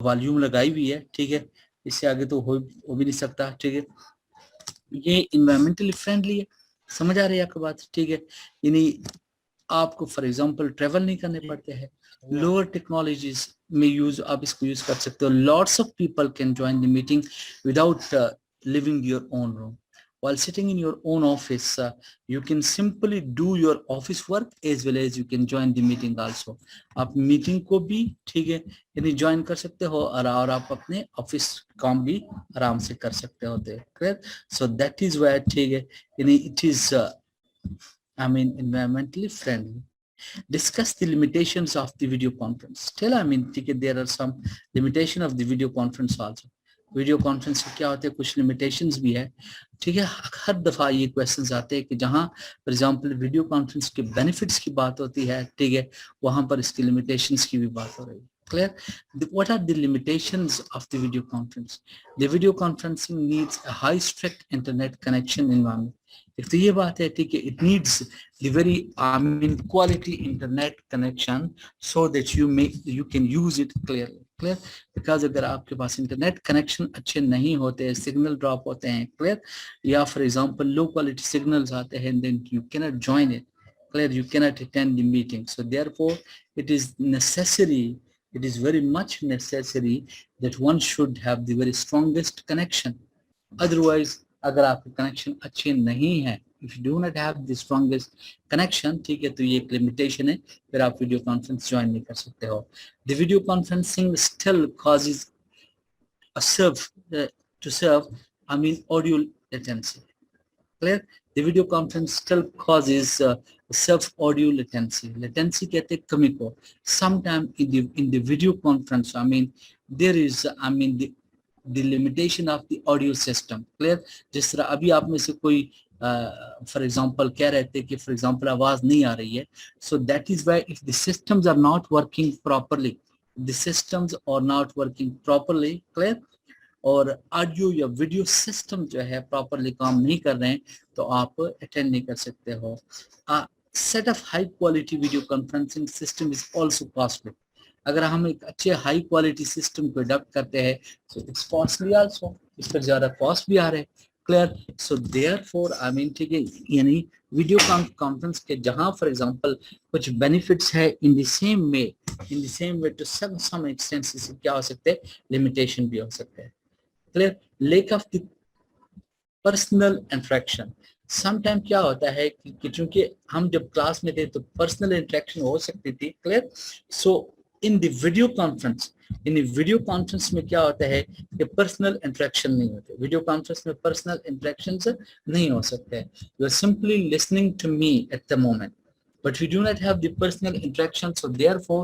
Volume लगाई हुई है, ठीक है, इससे आगे तो हो भी नहीं सकता, ठीक है। ये इन्वायरमेंटली फ्रेंडली है, समझ आ रही है आपको बात, ठीक है। यानी आपको फॉर एग्जांपल ट्रेवल नहीं करने पड़ते हैं, लोअर टेक्नोलॉजीज में यूज आप इसको यूज कर सकते हो। Lots of people can join the meeting without leaving your own room. While sitting in your own office, you can simply do your office work as well as you can join the meeting also. आप meeting को भी, ठीक है, यानी join कर सकते हो और आप अपने ऑफिस काम भी आराम से कर सकते होते हैं, clear. So that is why, ठीक है, यानी it is environmentally friendly. Discuss the limitations of the video conference. Still, there are some limitation of the video conference also. Video conference के क्या होते हैं, कुछ लिमिटेशंस भी है, ठीक है। हर दफा ये क्वेश्चंस आते हैं कि जहां फॉर एग्जांपल वीडियो कॉन्फ्रेंस के बेनिफिट्स की बात होती है, ठीक है, वहां पर इसकी लिमिटेशंस की भी बात हो रही है, clear. What are the limitations of the video conference? The video conferencing needs a high strict internet connection environment. एक तो ये बात है, ठीक है, it needs the very quality internet connection so that you can use it clearly, clear. Because अगर आपके पास internet connection अच्छे नहीं होते हैं, सिग्नल ड्रॉप होते हैं, क्लियर, या for example low quality signals आते हैं, then you cannot join it, clear, you cannot attend the meeting. So therefore it is necessary, it is very much necessary that one should have the very strongest connection. Otherwise अगर आपके connection अच्छे नहीं है, if you do not have the strongest connection, ठीक है, तो ये एक लिमिटेशन है, फिर आप वीडियो कॉन्फ्रेंस ज्वाइन नहीं कर सकते हो. The video conferencing still causes a audio latency, clear. The video conference still causes self audio latency. Latency कहते हैं कमी को. Sometime in the video conference, there is the limitation of the audio system, clear. जिस तरह अभी आप में से कोई फॉर एग्जांपल कह रहे थे कि फॉर एग्जांपल आवाज नहीं आ रही है, so that is why if the systems are not working properly, the systems are not working properly, clear, और ऑडियो या वीडियो सिस्टम जो है प्रॉपरली काम नहीं कर रहे हैं, तो आप अटेंड नहीं कर सकते हो. Set of high quality video conferencing system is also costly. अगर हम एक अच्छे हाई क्वालिटी सिस्टम को अडॉप्ट करते हैं तो इट्स कॉस्टली आल्सो, इस पर ज्यादा कॉस्ट भी आ रहे हैं, क्लियर. सो देयरफॉर ठीक है, यानी वीडियो कॉन्फ्रेंस के जहां फॉर एग्जांपल कुछ बेनिफिट्स है, in the same way to some extent क्या हो सकते हैं, लिमिटेशन भी हो सकते हैं, clear. Lack of the personal interaction. Sometime क्या होता है कि चूंकि हम जब क्लास में थे तो पर्सनल इंटरेक्शन हो सकती थी, clear. So in the video conference में क्या होता है कि पर्सनल इंटरेक्शन नहीं होते. वीडियो कॉन्फ्रेंस में पर्सनल इंटरेक्शन नहीं हो सकते. You are simply listening to me at the moment, but we do not have the personal interaction. So therefore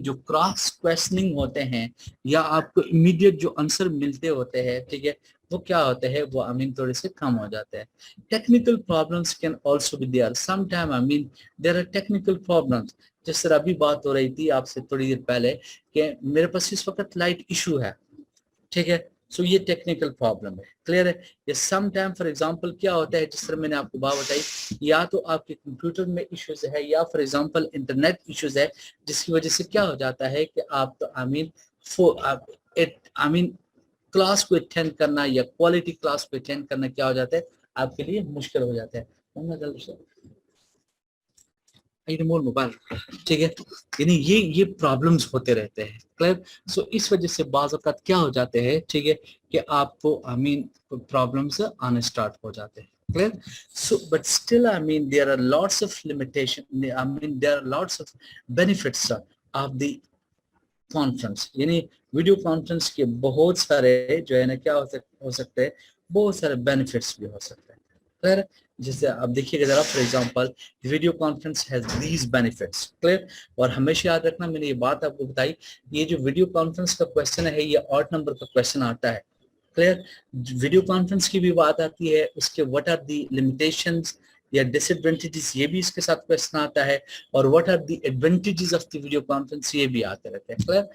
जो क्रॉस क्वेश्चनिंग होते हैं या आपको इमीडिएट जो आंसर मिलते होते हैं, ठीक है, वो क्या होते हैं, वो थोड़े से कम हो जाते हैं. Technical problems can also be there. Sometime there are technical problems. जिस तरह अभी बात हो रही थी आपसे थोड़ी देर पहले कि मेरे पास इस वक्त लाइट इशू है, ठीक है, सो ये टेक्निकल प्रॉब्लम है, क्लियर है. ये सम टाइम फॉर एग्जांपल क्या होता है, जिस तरह मैंने आपको बात बताई, या तो आपके कंप्यूटर में इश्यूज है या फॉर एग्जांपल इंटरनेट इश्यूज है, जिसकी वजह से क्या हो जाता है कि आप क्लास को अटेंड करना या क्वालिटी क्लास को अटेंड करना क्या हो जाता है, आपके लिए मुश्किल हो जाता है. मोबाइल, ठीक है, यानी ये प्रॉब्लम्स होते रहते हैं, क्लियर. सो इस वजह से बाज़ औक़ात क्या हो जाते हैं, ठीक है, कि आपको प्रॉब्लम्स आने स्टार्ट हो जाते हैं, clear. So but still there are lots of limitation, there are lots of benefits of the conference. यानी वीडियो कॉन्फ्रेंस के बहुत सारे जो है ना क्या हो सकते हैं, बहुत सारे बेनिफिट्स भी हो सकते हैं, क्लियर. जैसे आप देखिएगा जरा for example video conference has these benefits, clear. और हमेशा याद रखना, मैंने ये बात आपको बताई, ये जो वीडियो कॉन्फ्रेंस का क्वेश्चन है ये 8 नंबर का क्वेश्चन आता है, क्लियर. वीडियो कॉन्फ्रेंस की भी बात आती है, उसके व्हाट आर द लिमिटेशंस या डिसएडवांटेजेस, ये भी इसके साथ क्वेश्चन आता है, और what are the advantages of the video conference, ये भी आते रहते हैं, clear.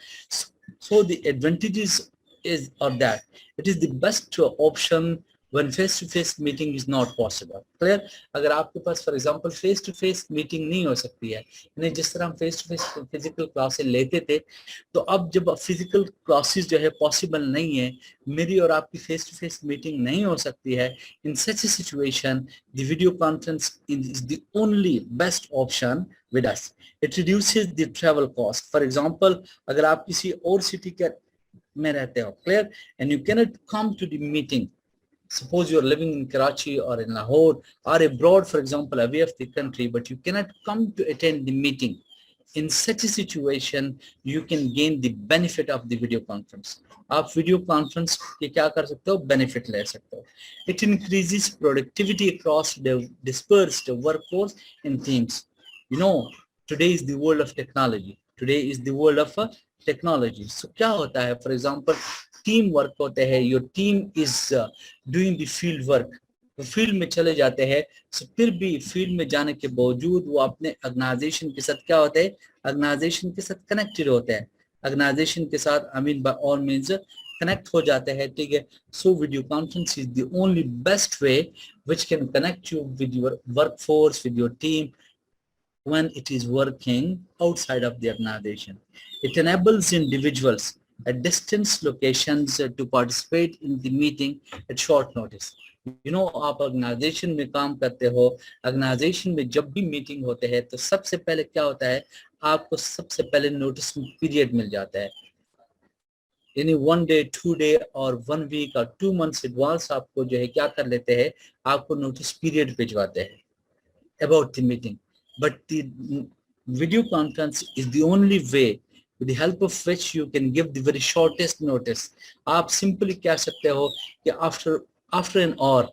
So the advantages is or that it is the best option when face to face meeting is not possible. Clear? अगर आपके पास for example face to face meeting नहीं हो सकती है, यानी जिस तरह हम face to face physical classes लेते थे, तो अब जब फिजिकल क्लासेस जो है पॉसिबल नहीं है, मेरी और आपकी फेस टू फेस मीटिंग नहीं हो सकती है, in such a situation the video conference is the only best option with us. It reduces the travel cost. For example, अगर आप किसी और सिटी के में रहते हो, clear, and you cannot come to the meeting. Suppose you are living in Karachi or in Lahore or abroad, for example, away of the country, but you cannot come to attend the meeting. In such a situation, you can gain the benefit of the video conference. आप video conference के क्या कर सकते हो, benefit ले सकते हो. It increases productivity across the dispersed workforce in teams. You know, today is the world of technology. Today is the world of technology. So क्या होता है, for example, टीम वर्क होते हैं. Your team is doing the field work, वो field में चले जाते हैं. so, फिर भी फील्ड में जाने के बावजूद वो अपने ऑर्गेनाइजेशन के साथ क्या होते हैं, ऑर्गेनाइजेशन के साथ कनेक्टेड होते हैं, ऑर्गेनाइजेशन के साथ I mean by all means connect हो जाते हैं. ठीक है. So video conference is the only best way which can connect you with your workforce, with your team, when it is working outside of the organization. It enables individuals at distance locations to participate in the meeting at short notice. You know, आप organisation में काम करते हो, organisation में जब भी meeting होते हैं तो सबसे पहले क्या होता है, आपको सबसे पहले नोटिस पीरियड मिल जाता है. यानी 1 डे 2 डे और 1 वीक और 2 मंथ्स एडवांस आपको जो है क्या कर लेते हैं, आपको नोटिस पीरियड भिजवाते हैं about the meeting. But the video conference is the only way with the help of which you can give the very shortest notice. आप simply कह सकते हो कि after an hour,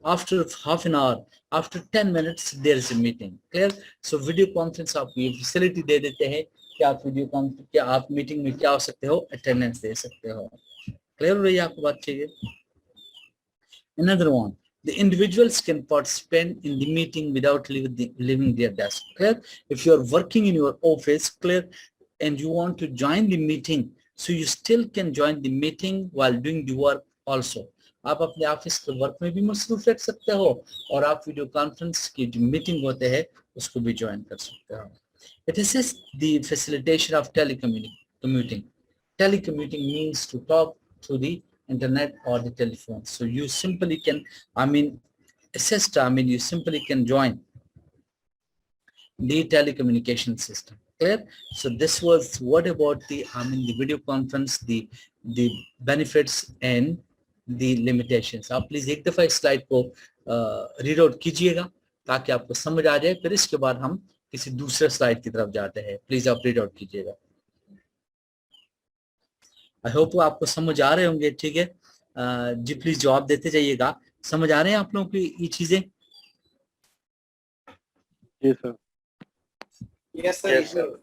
after half an hour, after 10 minutes there is a meeting. Clear? So video conference आपको ये facility दे देते हैं कि आप वीडियो कॉन्फ्रेंस क्या आप मीटिंग में क्या हो सकते हो, अटेंडेंस दे सकते हो. क्लियर हो रही है आपको बात? चाहिए. Another one, the individuals can participate in the meeting without leaving their desk. Clear? If you are working in your office, clear, and you want to join the meeting, so you still can join the meeting while doing the work also. आप अपने office के work में भी मसरूफ रख सकते हो और आप वीडियो कॉन्फ्रेंस की जो मीटिंग होते हैं उसको भी ज्वाइन कर सकते हो. It assists the facilitation of telecommuting. Telecommuting means to talk through the internet or the telephone. So you simply can, you simply can join the telecommunication system. Clear? So this was what about the, the video conference, the benefits and the limitations. आप please एक दफा इस slide को read out कीजिएगा ताकि आपको समझ आ जाए. फिर इसके बाद हम किसी दूसरे स्लाइड की तरफ जाते हैं. प्लीज आप रीड आउट कीजिएगा. आई होप आपको समझ आ रहे होंगे. ठीक है. जी प्लीज जवाब देते जाइएगा. समझ आ रहे हैं आप लोगों की ये चीजें? जी सर. Yes sir.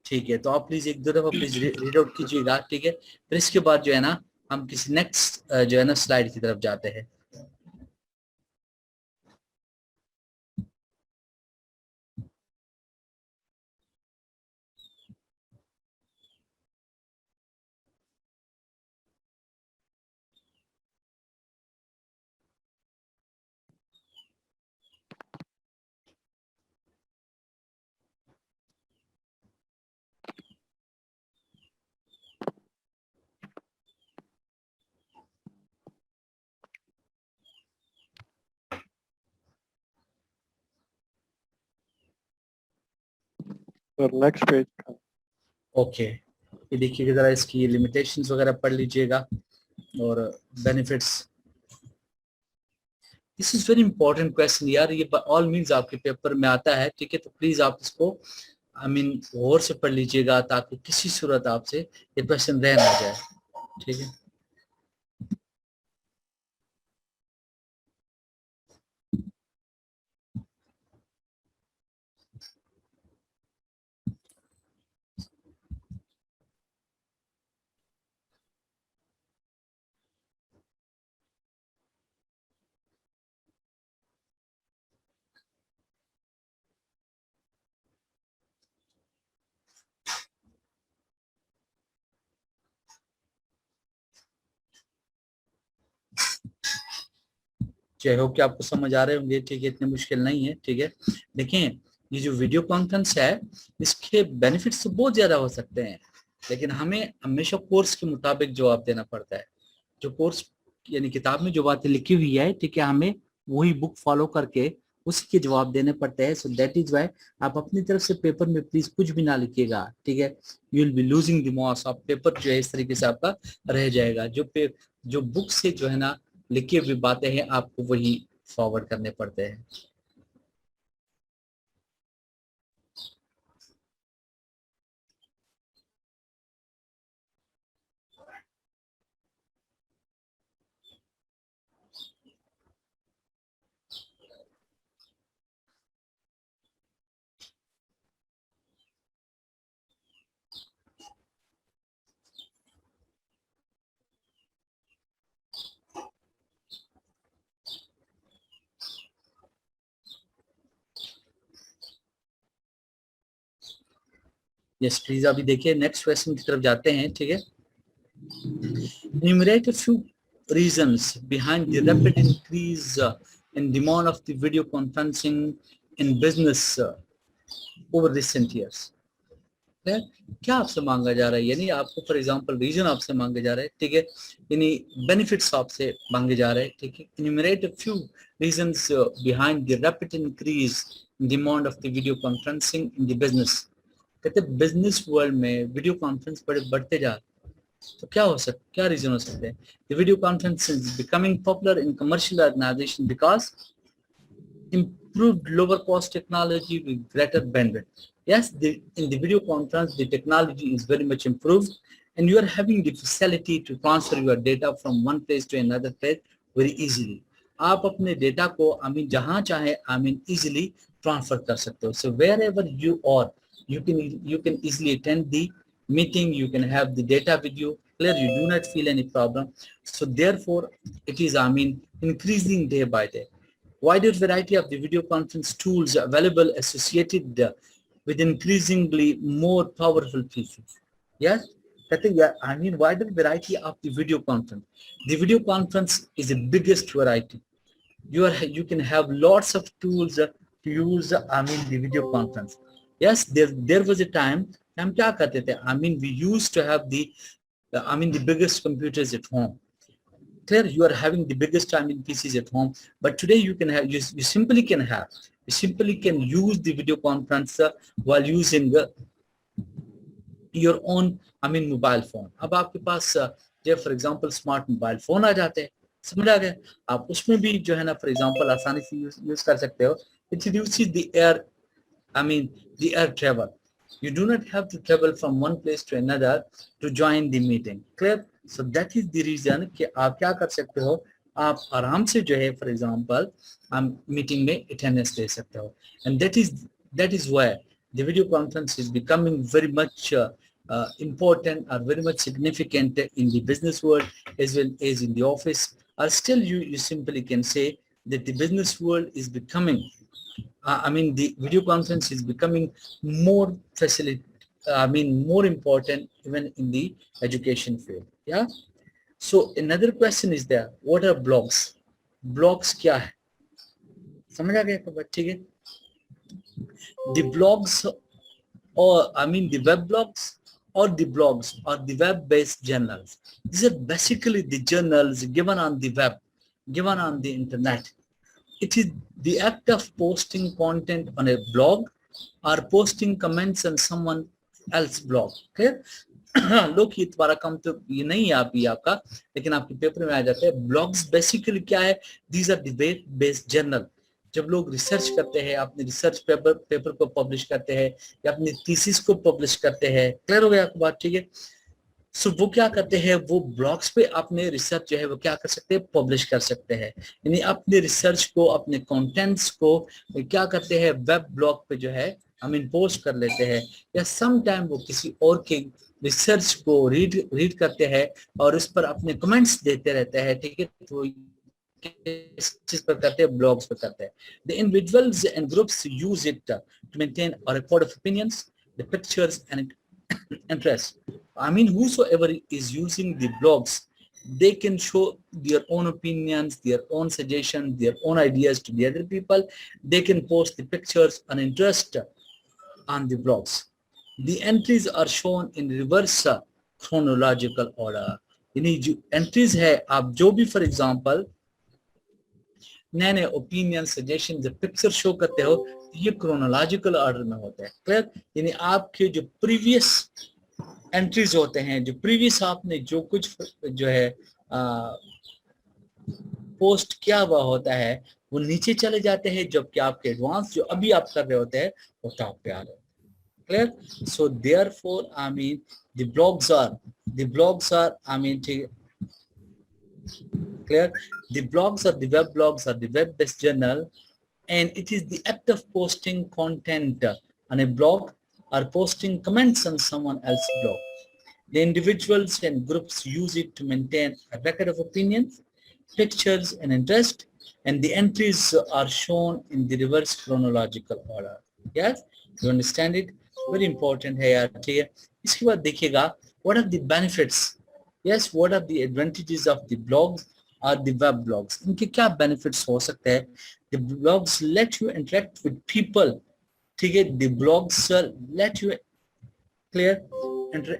ठीक है. तो आप प्लीज एक दो दफा प्लीज रीड आउट कीजिएगा. ठीक है. फिर इसके बाद जो है ना हम किसी नेक्स्ट जो है ना स्लाइड की तरफ जाते हैं. Sir next page. ओके. ये देखिएगा जरा, इसकी लिमिटेशंस वगैरह पढ़ लीजिएगा और benefits. This is very important question यार. ये ऑल मीन्स आपके पेपर में आता है. ठीक है. तो प्लीज आप इसको गौर से पढ़ लीजिएगा ताकि किसी सूरत आपसे ये क्वेश्चन रह ना जाए. ठीक है. आई होप कि आपको समझ आ रहे होंगे, ठीक है, इतने मुश्किल नहीं है, ठीक है। देखें, ये जो वीडियो कॉन्फ्रेंस है इसके बेनिफिट्स तो बहुत ज्यादा हो सकते हैं, लेकिन हमें हमेशा कोर्स के मुताबिक जवाब देना पड़ता है। जो कोर्स यानी किताब में जो बातें लिखी हुई है, ठीक है, हमें वही बुक फॉलो करके उसी के जवाब देने पड़ते हैं। सो दैट इज वाई आप अपनी तरफ से पेपर में प्लीज कुछ भी ना लिखिएगा, ठीक है। You will be losing the marks. आप पेपर जो है इस तरीके से आपका रह जाएगा। जो बुक से जो है ना लिखी हुई बातें हैं आपको वही फॉरवर्ड करने पड़ते हैं। यस प्लीज, अभी देखिए नेक्स्ट क्वेश्चन की तरफ जाते हैं, ठीक है। Enumerate a few reasons behind the rapid increase in demand of the video conferencing in business over recent years. है? क्या आपसे मांगा जा रहा है, यानी आपको फॉर एग्जांपल रीजन आपसे मांगे जा रहे हैं, ठीक है, यानी बेनिफिट्स आपसे मांगे जा रहे हैं, ठीक है। Enumerate a few reasons behind the rapid increase in demand of the video conferencing in the business. कहते बिजनेस वर्ल्ड में वीडियो कॉन्फ्रेंस बड़े बढ़ते जा रहे, तो क्या रीजन हो सकते हैं। The video conference is becoming popular in commercial organization because improved lower cost technology with greater bandwidth. Yes, in the video conference the technology is very much improved and you are having the facility to transfer your data from one place to another place very easily. आप अपने data को जहां चाहे easily transfer कर सकते हो. So wherever you are, you can easily attend the meeting, you can have the data with you, clear, you do not feel any problem. So therefore it is increasing day by day. Wider variety of the video conference tools available associated with increasingly more powerful features. Yes, wider variety of the video conference. The video conference is the biggest variety. You can have lots of tools to use the video conference. Yes, there was a time हम क्या करते थे, we used to have the biggest computers at home. Clear, you are having the biggest PCs at home, but today you simply can use the video conference while using your own mobile phone. अब आपके पास जब for example smart mobile phone आ जाते हैं, समझ आ गया, आप उसमें भी जो है ना फॉर एग्जांपल आसानी से यूज कर सकते हो. It reduces the air the air travel. You do not have to travel from one place to another to join the meeting. Clear? So that is the reason कि आप क्या कर सकते हो, आप आराम से जो है फॉर एग्जांपल मीटिंग में अटेंडेंस दे सकते हो. And that is why the video conference is becoming very much important or very much significant in the business world as well as in the office. Or still you simply can say that the business world is becoming the video conference is becoming more more important even in the education field. Yeah. So another question is there, what are blogs? Blogs क्या है, समझ आ गया, ठीक है. The blogs or the web blogs or the blogs or the web-based journals. These are basically the journals given on the web, given on the internet. It is the act of posting content on a blog or posting comments on someone else's blog. Okay? लोग ये तुम्हारा काम तो ये नहीं है आपका, लेकिन आपके पेपर में आ जाते हैं. ब्लॉग्स बेसिकली क्या है, these are debate based journal. जब लोग रिसर्च करते हैं, अपने रिसर्च पेपर को पब्लिश करते हैं या अपनी थीसिस को पब्लिश करते हैं. क्लियर हो गया आपको बात, ठीक है. सो वो क्या करते हैं, वो ब्लॉग्स पे अपने रिसर्च जो है वो क्या कर सकते हैं, पब्लिश कर सकते हैं. यानी अपने रिसर्च को, अपने कंटेंट्स को क्या करते हैं, वेब ब्लॉग पे जो है पोस्ट कर लेते हैं, या सम टाइम वो किसी और के रिसर्च को रीड करते हैं और उस पर अपने कमेंट्स देते रहते हैं, ठीक है. तो किस चीज पर करते हैं, ब्लॉग्स पर करते हैं. The individuals and groups use it to maintain a record of opinions, the pictures and interest. Whosoever is using the blogs they can show their own opinions, their own suggestions, their own ideas to the other people. They can post the pictures and interest on the blogs. The entries are shown in reverse chronological order. यानी जो entries है, आप जो भी for example नए नए opinion suggestion जब picture show करते हो ये क्रोनोलॉजिकल ऑर्डर में होता है. क्लियर? यानी आपके जो प्रीवियस एंट्रीज होते हैं, जो प्रीवियस आपने जो कुछ जो है पोस्ट किया हुआ होता है वो नीचे चले जाते हैं, जबकि आपके एडवांस जो अभी आप कर रहे होते हैं वो टॉप पे आ रहे हैं. Clear? So therefore I mean the blogs are I mean clear, the blogs or the web blogs or the web based journal, and it is the act of posting content on a blog or posting comments on someone else's blog. The individuals and groups use it to maintain a record of opinions, pictures and interest, and the entries are shown in the reverse chronological order. Yes, you understand it? Very important है यार. ठीक है, इसके बाद देखिएगा what are the benefits. Yes, what are the advantages of the blogs or the web blogs? इनके क्या benefits हो सकते हैं? The blogs let you interact with people. ठीक है, the blogs let you clear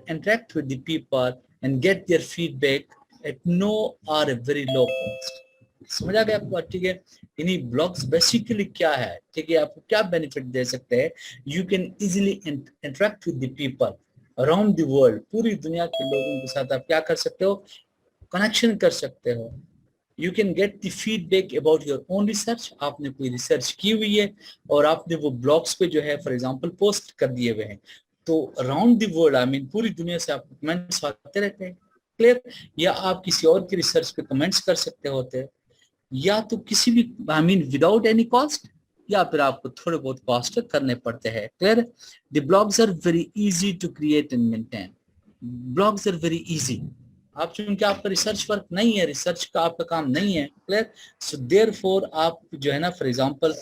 interact with the people and get their feedback at no or a very low cost. समझ आ गया आपको? ठीक है, इन्हीं ब्लॉग्स बेसिकली क्या है, ठीक है, आपको क्या बेनिफिट दे सकते हैं? You can easily interact with the people around the world. पूरी दुनिया के लोगों के साथ आप क्या कर सकते हो? कनेक्शन कर सकते हो. You can get the feedback about your own research. आपने कोई रिसर्च की हुई है और आपने वो ब्लॉग्स पे जो है फॉर एग्जांपल पोस्ट कर दिए हुए हैं, तो around the world I mean पूरी दुनिया से आपको कमेंट्स आते रहते हैं. क्लियर? या आप किसी और की रिसर्च पे कमेंट्स कर सकते होते हैं, या तो किसी भी I mean without any cost, या फिर आपको थोड़े बहुत कॉस्ट करने पड़ते हैं. Clear? The blogs are very easy to create and maintain. Blogs are very easy. आप चूंकि आपका रिसर्च वर्क नहीं है, रिसर्च का आपका काम नहीं है. क्लियर? सो देयरफॉर आप जो है ना फॉर एग्जांपल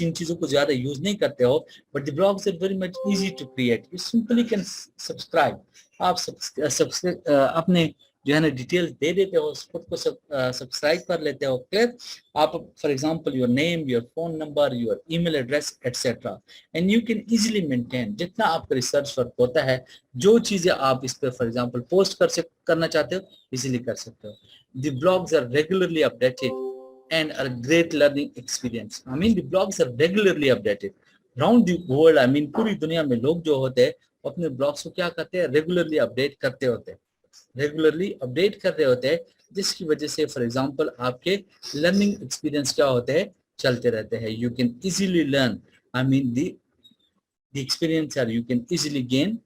इन चीजों को ज्यादा यूज नहीं करते हो, but the blogs are very much easy to create. You simply can subscribe. आप अपने जो है ना डिटेल्स दे देते हो, खुद को सब्सक्राइब कर लेते हो. क्लियर? आप for example your name, your phone number, your email address etcetera, and you can easily maintain. जितना आपका रिसर्च वर्क होता है, जो चीजें आप इस पे फॉर एग्जांपल पोस्ट करना चाहते हो, इजीली कर सकते हो. The blogs are regularly updated and a great learning experience. I mean the blogs are regularly updated around the world. I mean पूरी दुनिया में लोग जो होते हैं अपने ब्लॉग्स को क्या करते हैं? रेगुलरली अपडेट करते होते हैं, रेगुलरली अपडेट कर रहे होते हैं, जिसकी वजह से फॉर एग्जांपल आपके लर्निंग एक्सपीरियंस क्या होते हैं? चलते रहते हैं. You can easily learn I mean the experience, or you can easily gain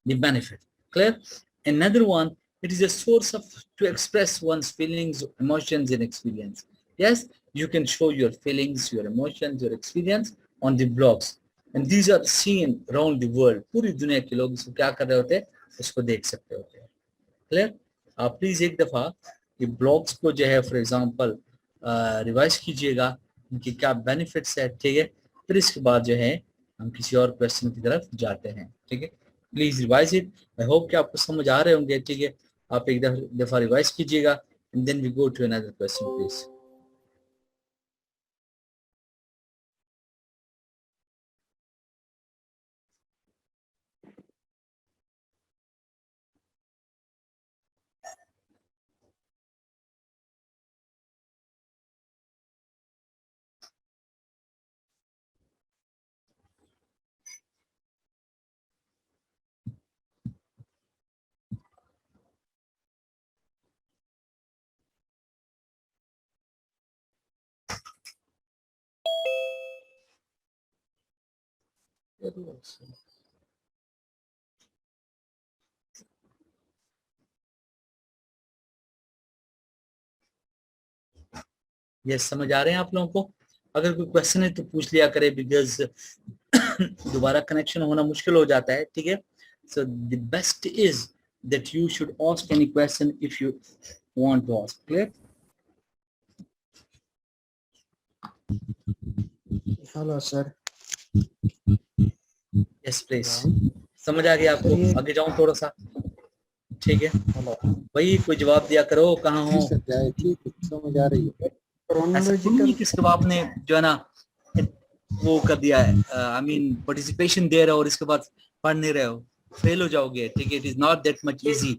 the benefit. Clear? Another one, it is a source of to express one's feelings, emotions and experience. Yes, you can show your feelings, your emotions, your experience on the blogs, and these are seen around the world. पूरी दुनिया के लोग इसको क्या कर रहे होते हैं? उसको देख सकते होते हैं. क्लियर? आप प्लीज एक दफा ये ब्लॉग्स को जो है फॉर एग्जांपल रिवाइज कीजिएगा, इनके क्या बेनिफिट्स है. ठीक है, फिर इसके बाद जो है हम किसी और क्वेश्चन की तरफ जाते हैं. ठीक है, please revise it. I hope कि आपको समझ आ रहे होंगे. ठीक है, आप एक दफा रिवाइज कीजिएगा and then we go to another question please. Yes, समझ आ रहे हैं आप लोगों को? अगर कोई क्वेश्चन है तो पूछ लिया करे, बिकॉज दोबारा कनेक्शन होना मुश्किल हो जाता है. ठीक है, so the best is that you should ask any question if you want to ask. Clear? Hello sir. Yes please. समझ आ गया आपको? आगे जाऊं थोड़ा सा? ठीक है भाई, कोई जवाब दिया करो, कहाँ हो? समझ आ रही है। ऐसा तुम नहीं किसके बाद आपने जो है ना वो कर दिया है, आई मीन पार्टिसिपेशन दे रहे हो और इसके बाद पढ़ नहीं रहे हो, फेल हो जाओगे। ठीक है, it is not that much easy.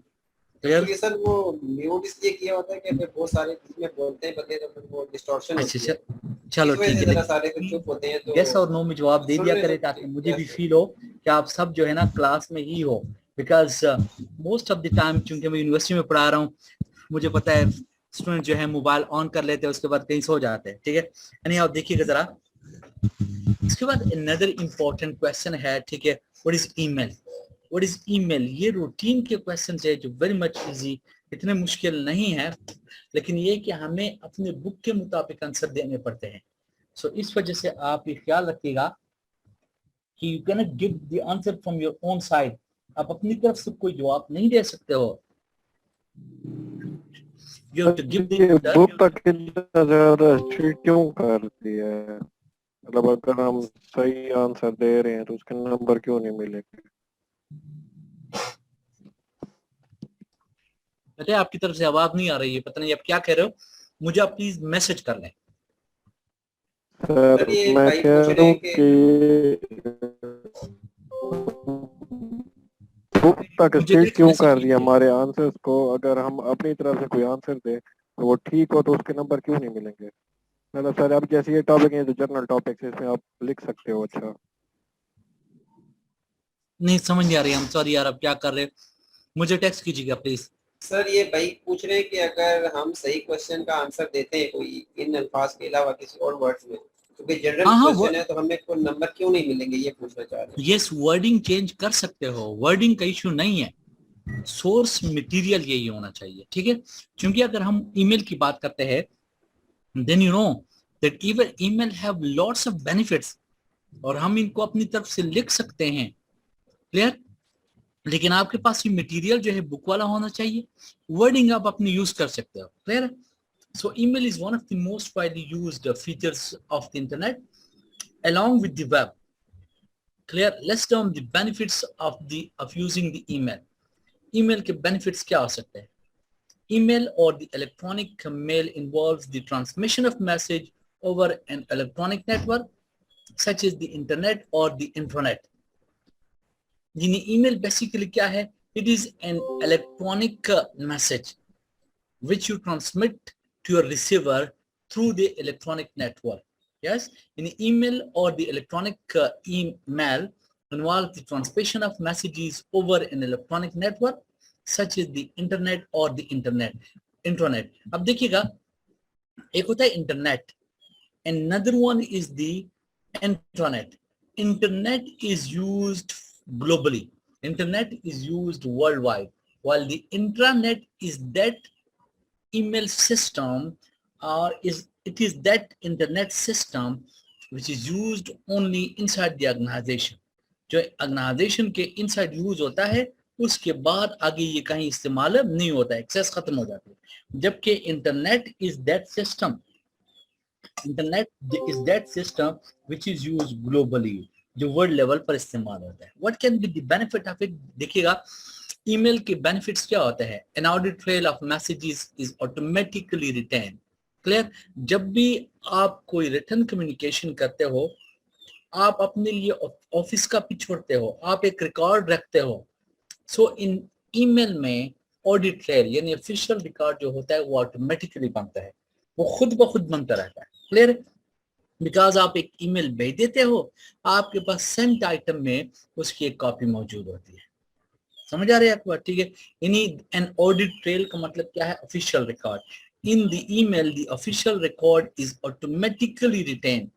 Clear? Actually sir वो म्यूट इसलिए किया होता है कि फिर बहुत सारे इसमें बोलते हैं बंदे तो फिर वो डिस्टॉर्शन अच्छा होती है। चलो इस वजह ठीक से है, जरा सारे फिर चुप होते हैं तो यस और नो में जवाब दे सुन दिया रहे करे हैं ताकि सब। मुझे भी Yes, फील हो कि आप सब जो है ना क्लास में ही हो, because most of the time चूंकि मैं यूनिवर्सिटी में पढ़ा रहा हूँ, मुझे पता है स्टूडेंट जो है मोबाइल ऑन कर लेते हैं, उसके बाद कहीं सो जाते हैं। ठीक है, यानी आप देखिएगा जरा, इसके बाद अनदर इंपॉर्टेंट क्वेश्चन है। ठीक है, what is email? What is email? ये रूटीन के क्वेश्चन है जो वेरी मच इजी, इतने मुश्किल नहीं है, लेकिन ये कि हमें अपने बुक के मुताबिक आंसर देने पड़ते हैं। सो इस वजह से आप ये ख्याल रखिएगा कि you can not give the answer from your own side. आप अपनी तरफ से कोई जवाब नहीं दे सकते हो। यू हैव टू गिव ये द बुक तक इतना ज्यादा स्ट्रिक्ट क्यों करती है? मतलब अगर हम सही आंसर दे रहे हैं तो उसके नंबर क्यों नहीं मिलेंगे? पता है आपकी तरफ से आवाज नहीं आ रही है, पता नहीं आप क्या कह रहे हो, मुझे आप प्लीज मैसेज कर लें। सर सर ये मैं भाई कह पूछ रहा रहे हूँ हैं कि कि बुक तक मुझे स्ट्रिक्ट टेक्स्ट क्यों मैसेज कर रही है कीजिए। हमारे आंसर्स को? अगर हम अपनी तरफ से कोई आंसर दे तो वो ठीक हो तो उसके नंबर क्यों नहीं मिलेंगे? मतलब सर अब जैसे ये टॉपिक है जो जनरल टॉपिक है इसमें आप लिख सकते हो। अच्छा नहीं समझ नहीं आ रही, हम सॉरी यार, आप क्या कर रहे हो, मुझे टेक्स्ट कीजिएगा प्लीज। सर ये भाई पूछ रहे हैं कि अगर हम सही क्वेश्चन का आंसर देते हैं कोई इन अल्फाज के अलावा किसी और वर्ड्स में, क्योंकि जनरल हाँ हाँ, क्वेश्चन है तो हमें कोई नंबर क्यों नहीं मिलेंगे, ये पूछना चाह रहे हैं। यस, वर्डिंग चेंज कर सकते हो, वर्डिंग का इश्यू नहीं है, सोर्स मटेरियल यही होना चाहिए। ठीक है, क्योंकि अगर हम ईमेल की बात करते हैं, then you know that even email have lots of benefits, और हम इनको अपनी तरफ से लिख सकते हैं। क्लियर? लेकिन आपके पास ये मटेरियल जो है बुक वाला होना चाहिए, वर्डिंग आप अपनी यूज कर सकते हो। Clear? So email is one of the most widely used features of the internet along with the web. Clear? Let's down the benefits of using the email. Email के benefits क्या हो सकते हैं? Email or the electronic mail involves the transmission of message over an electronic network such as the internet or the intranet. यानी email basically क्या है? It is an electronic message which you transmit to your receiver through the electronic network. Yes, in email or the electronic email involves the transmission of messages over an electronic network such as the internet or the intranet. अब देखिएगा, एक होता है internet, another one is the intranet. Internet is used globally, internet is used worldwide, while the intranet is that email system, or it is that internet system which is used only inside the organization. जो organisation के inside use होता है, उसके बाद आगे ये कहीं इस्तेमाल नहीं होता है, एक्सेस खत्म हो जाती है। जबकि internet is that system, internet is that system which is use globally, जो वर्ल्ड लेवल पर इस्तेमाल होता है। What can be the benefit of it? देखिएगा, ईमेल के बेनिफिट्स क्या होते हैं? An audit trail of messages is automatically retain. Clear? जब भी आप कोई रिटर्न कम्युनिकेशन करते हो, आप अपने लिए ऑफिस का भी छोड़ते हो, आप एक रिकॉर्ड रखते हो। सो इन ईमेल में ऑडिट ट्रेल यानी ऑफिशियल रिकॉर्ड जो होता है वो ऑटोमेटिकली बनता है, वो खुद ब खुद बनता रहता है। क्लियर? बिकॉज आप एक ईमेल भेज देते हो, आपके पास सेंट आइटम में उसकी एक कॉपी मौजूद होती है। समझ आ रही है आपको? ठीक है, यानी एन ऑडिट ट्रेल का मतलब क्या है? Official record. In the email the official record is automatically retain,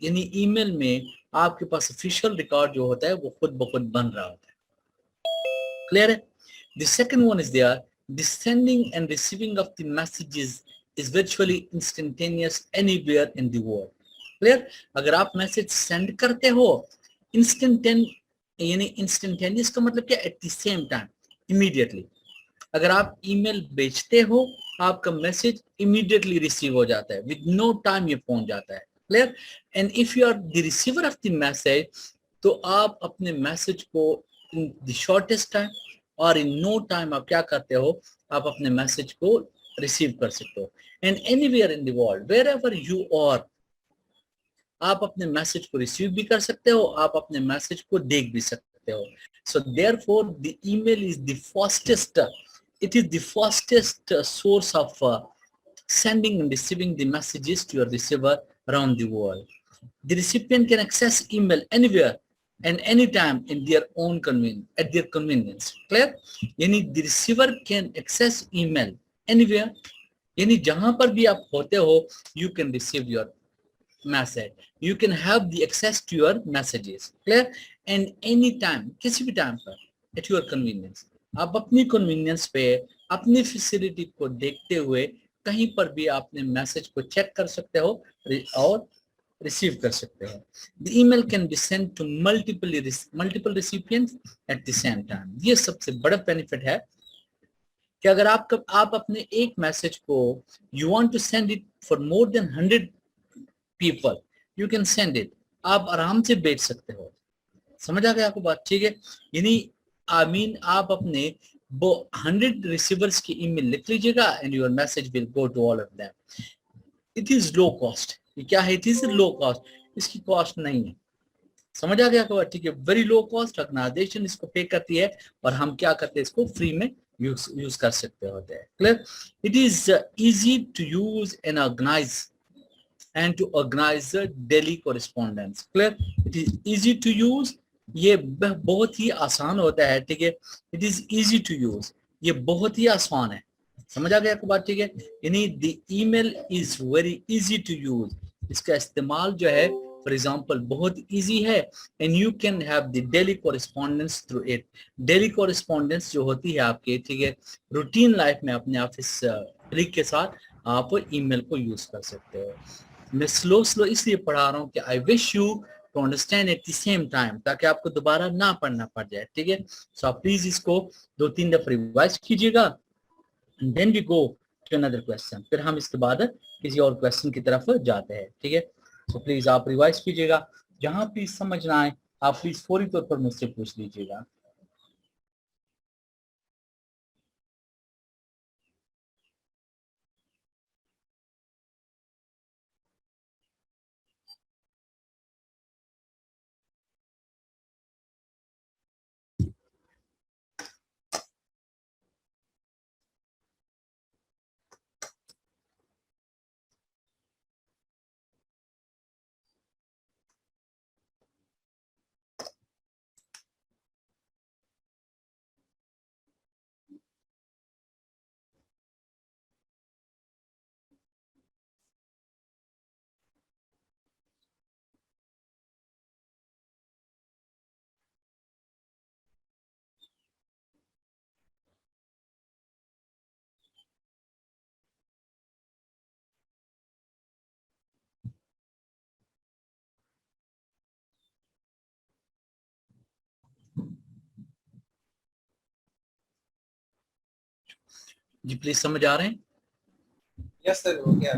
यानी ईमेल में आपके पास ऑफिशियल रिकॉर्ड जो होता है वो खुद ब खुद बन रहा होता है। क्लियर है? The second one is there, the sending and receiving of the messages is virtually instantaneous anywhere in the world. Clear? अगर आप मैसेज सेंड करते हो, यानी इंस्टेंटेनियस का मतलब क्या? Eight the same time, immediately. अगर आप ईमेल भेजते हो, आपका मैसेज इमीडिएटली रिसीव हो जाता है, विद नो टाइम ये पहुंच जाता है। Clear? And if you are the receiver of the message, तो आप अपने मैसेज को इन द शॉर्टेस्ट टाइम और इन नो टाइम आप क्या करते हो, आप अपने मैसेज को रिसीव कर सकते हो। And anywhere in the world wherever you are, आप अपने मैसेज को रिसीव भी कर सकते हो, आप अपने मैसेज को देख भी सकते हो। So therefore the email is the fastest, it is the fastest source of sending and receiving the messages to your receiver around the world. The recipient can access email anywhere and anytime in their own at their convenience. Clear? यानी the receiver can access email anywhere, यानी जहां पर भी आप होते हो, you can receive your message, you can have the access to your messages. Clear? And anytime, किसी भी टाइम पर, at your convenience, आप अपनी कन्वीनियंस पे अपनी फैसिलिटी को देखते हुए कहीं पर भी आपने मैसेज को चेक कर सकते हो और रिसीव कर सकते हो। The email can be send to multiple recipients at the same time. ये सबसे बड़ा बेनिफिट है कि अगर आप अपने एक मैसेज को you want to send it for more than 100 people, you can send it, आप आराम से भेज सकते हो। समझ आ गया आपको बात? ठीक है, यानी आप अपने 100 रिसीवर्स की ईमेल लिख लीजिएगा and your message will go to all of them. It is low cost. ये क्या है? इट इज लो कॉस्ट, इसकी कॉस्ट नहीं है। समझ आ गया आपको? ठीक है, वेरी लो कॉस्ट, ऑर्गेनाइजेशन इसको पे करती है और हम क्या करते हैं, इसको फ्री में यूज कर सकते होते हैं। Clear? It is easy to use and organize and to organize the daily correspondence. Clear? It is easy to use, ये बहुत ही आसान होता है। ठीक है, it is easy to use, ये बहुत ही आसान है। समझ आ गया आपको बात? ठीक है, यानी the email is very easy to use, इसका इस्तेमाल जो है फॉर एग्जाम्पल बहुत इजी है and you can have the daily correspondence through it. Daily correspondence जो होती है आपके, ठीक है, रूटीन लाइफ में अपने ऑफिस कलीग के साथ आप ईमेल को यूज कर सकते हो। मैं स्लो इसलिए पढ़ा रहा हूँ कि I wish you to understand at the same time, ताकि आपको दोबारा ना पढ़ना पड़ जाए। ठीक है, सो आप प्लीज इसको 2-3 दफा रिवाइज कीजिएगा and then we go to another question. फिर हम इसके बाद किसी और क्वेश्चन की तरफ जाते हैं। ठीक है, सो प्लीज आप रिवाइज कीजिएगा, जहां प्लीज समझ ना आए आप प्लीज फौरी तौर पर मुझसे पूछ लीजिएगा। जी प्लीज समझ आ रहे हैं? यस सर, हो गया।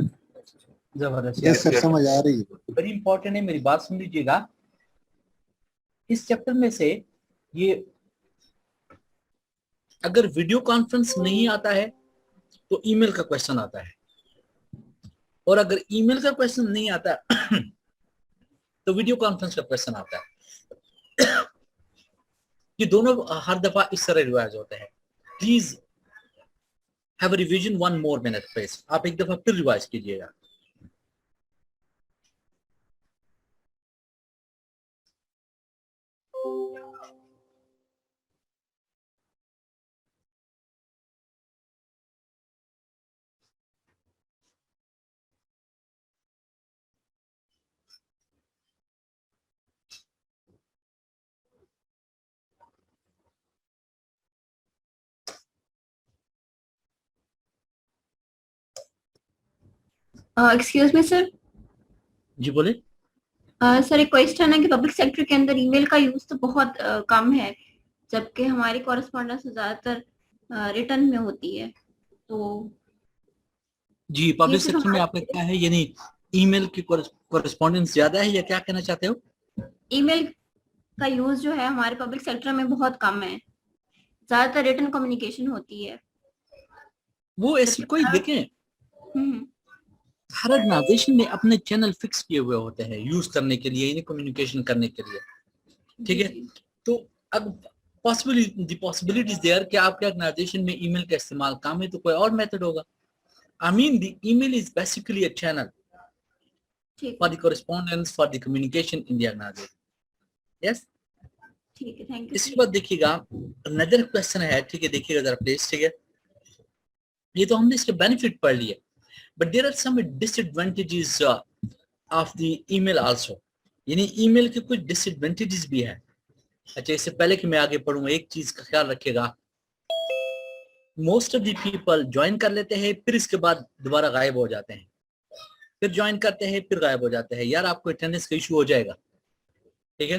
जबरदस्त, यस सर, समझ आ रही है। वेरी इंपॉर्टेंट है, मेरी बात सुन लीजिएगा। इस चैप्टर में से ये अगर वीडियो कॉन्फ्रेंस नहीं आता है तो ईमेल का क्वेश्चन आता है, और अगर ईमेल का क्वेश्चन नहीं आता तो वीडियो कॉन्फ्रेंस का क्वेश्चन आता है। ये दोनों हर दफा इस तरह रिवाइज होते हैं। Please have a revision 1 more minute please, आप एक दफा फिर रिवाइज कीजिएगा। Excuse me sir. जी बोले। सर एक क्वेश्चन है कि पब्लिक सेक्टर के अंदर ईमेल का यूज तो बहुत कम है, जबकि हमारी कॉरेस्पॉन्डेंस ज्यादातर रिटर्न में होती है, तो जी पब्लिक सिर्फ सेक्टर में हमारे- आपका क्या है, यानी ईमेल की कॉरेस्पॉन्डेंस ज्यादा है या क्या कहना चाहते हो? ईमेल का यूज जो है हमारे पब्लिक सेक्टर में बहुत कम है, ज्यादातर रिटन कम्युनिकेशन होती है। वो ऐसी कोई देखें, हम्म, हर ऑर्गेनाइजेशन ने अपने चैनल फिक्स किए हुए होते हैं यूज करने के लिए, इन्हें कम्युनिकेशन करने के लिए, ठीक है। तो अब पॉसिबिलिटीज देयर कि आपके ऑर्गेनाइजेशन में ईमेल का इस्तेमाल कम है तो कोई और मेथड होगा। I mean the email is basically a channel ठीक फॉर है, the correspondence for the communication in the organization. Yes. ठीक है, थैंक यू। इसके बाद देखिएगा अनदर क्वेश्चन है, ठीक है, देखिएगा जरा प्लीज, ठीक है। ये तो हमने इसके बेनिफिट पढ़ लिए, but there are some disadvantages of the email also, यानी ईमेल के कुछ डिसएडवांटेजेस भी है। अच्छा, इससे पहले कि मैं आगे पढ़ूं, एक चीज का ख्याल रखिएगा, most of the people join कर लेते हैं, फिर इसके बाद दोबारा गायब हो जाते हैं, फिर ज्वाइन करते हैं, फिर गायब हो जाते हैं। यार आपको अटेंडेंस का इशू हो जाएगा, ठीक है।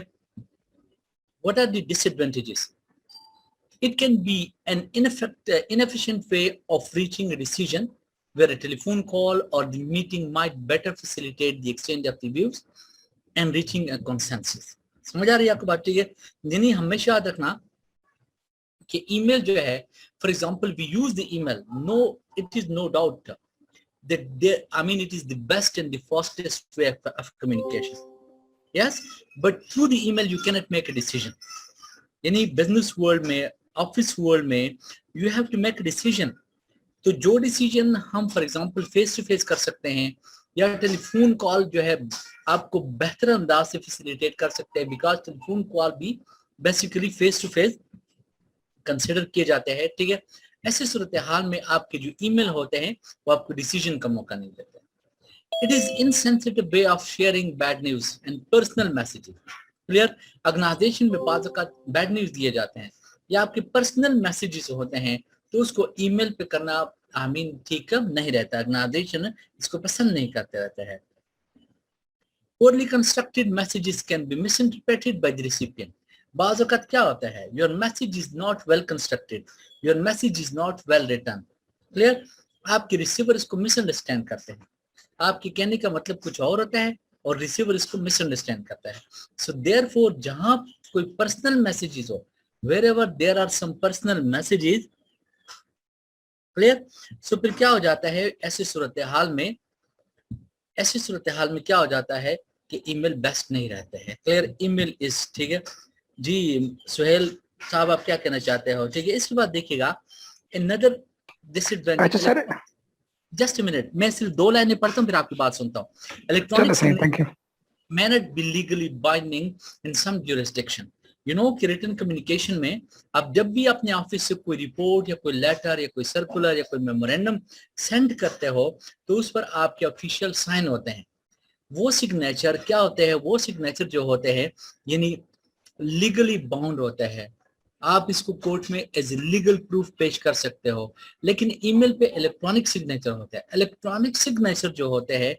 What are the disadvantages? It can be an inefficient way of reaching a decision where a telephone call or the meeting might better facilitate the exchange of the views and reaching a consensus. समझ आ रही है आपको बात, ठीक है। यानी हमेशा याद रखना कि ईमेल जो है, for example we use the email, no it is no doubt that it is the best and the fastest way of communication, yes, but through the email you cannot make a decision. यानी business world में, office world में you have to make a decision. तो जो decision हम for example face to face कर सकते हैं या टेलीफोन कॉल जो है आपको बेहतर अंदाज से फैसिलिटेट कर सकते हैं, बिकॉज टेलीफोन कॉल भी basically face to face consider किए जाते हैं, ठीक है। ऐसे सूरत हाल में आपके जो ईमेल होते हैं वो आपको डिसीजन का मौका नहीं देते। It is insensitive way of sharing bad news and personal messages. Clear? Organization में बाज़ औक़ात बैड न्यूज दिए जाते हैं या आपके पर्सनल मैसेजेस होते हैं, तो उसको ईमेल पे करना ठीक नहीं रहता। ऑर्गेनाइजेशन इसको पसंद नहीं करते रहते हैं। Poorly constructed messages can be misinterpreted by the recipient. बाज़ औक़ात क्या होता है, your message is not well constructed, your message is not well written. Clear? आपके रिसीवर इसको मिसअंडरस्टैंड करते हैं, आपके कहने का मतलब कुछ और होता है और रिसीवर इसको मिसअंडरस्टैंड करता है। सो देयरफॉर जहां कोई पर्सनल मैसेजेस हो, wherever there are some personal messages, clear, so फिर क्या हो जाता है ऐसी सूरत हाल में क्या हो जाता है कि ईमेल बेस्ट नहीं रहते हैं। क्लियर? ईमेल इज, ठीक है जी। सुहेल साहब आप क्या कहना चाहते हो? ठीक है, इसके बाद देखिएगा another disadvantage। अच्छा सर, जस्ट मिनट, मैं सिर्फ 2 लाइनें पढ़ता हूँ फिर आपकी बात सुनता हूँ। Electronic thank you. may not be legally binding in some jurisdiction. You know कि रिटन कम्युनिकेशन में आप जब भी अपने ऑफिस से कोई रिपोर्ट या कोई लेटर या कोई सर्कुलर या कोई मेमोरेंडम सेंड करते हो तो उस पर आपके ऑफिशियल साइन होते हैं। वो सिग्नेचर क्या होते हैं, वो सिग्नेचर जो होते हैं यानी लीगली बाउंड होते हैं। आप इसको कोर्ट में एज लीगल प्रूफ पेश कर सकते हो, लेकिन ईमेल पे इलेक्ट्रॉनिक सिग्नेचर होता है। इलेक्ट्रॉनिक सिग्नेचर जो होते हैं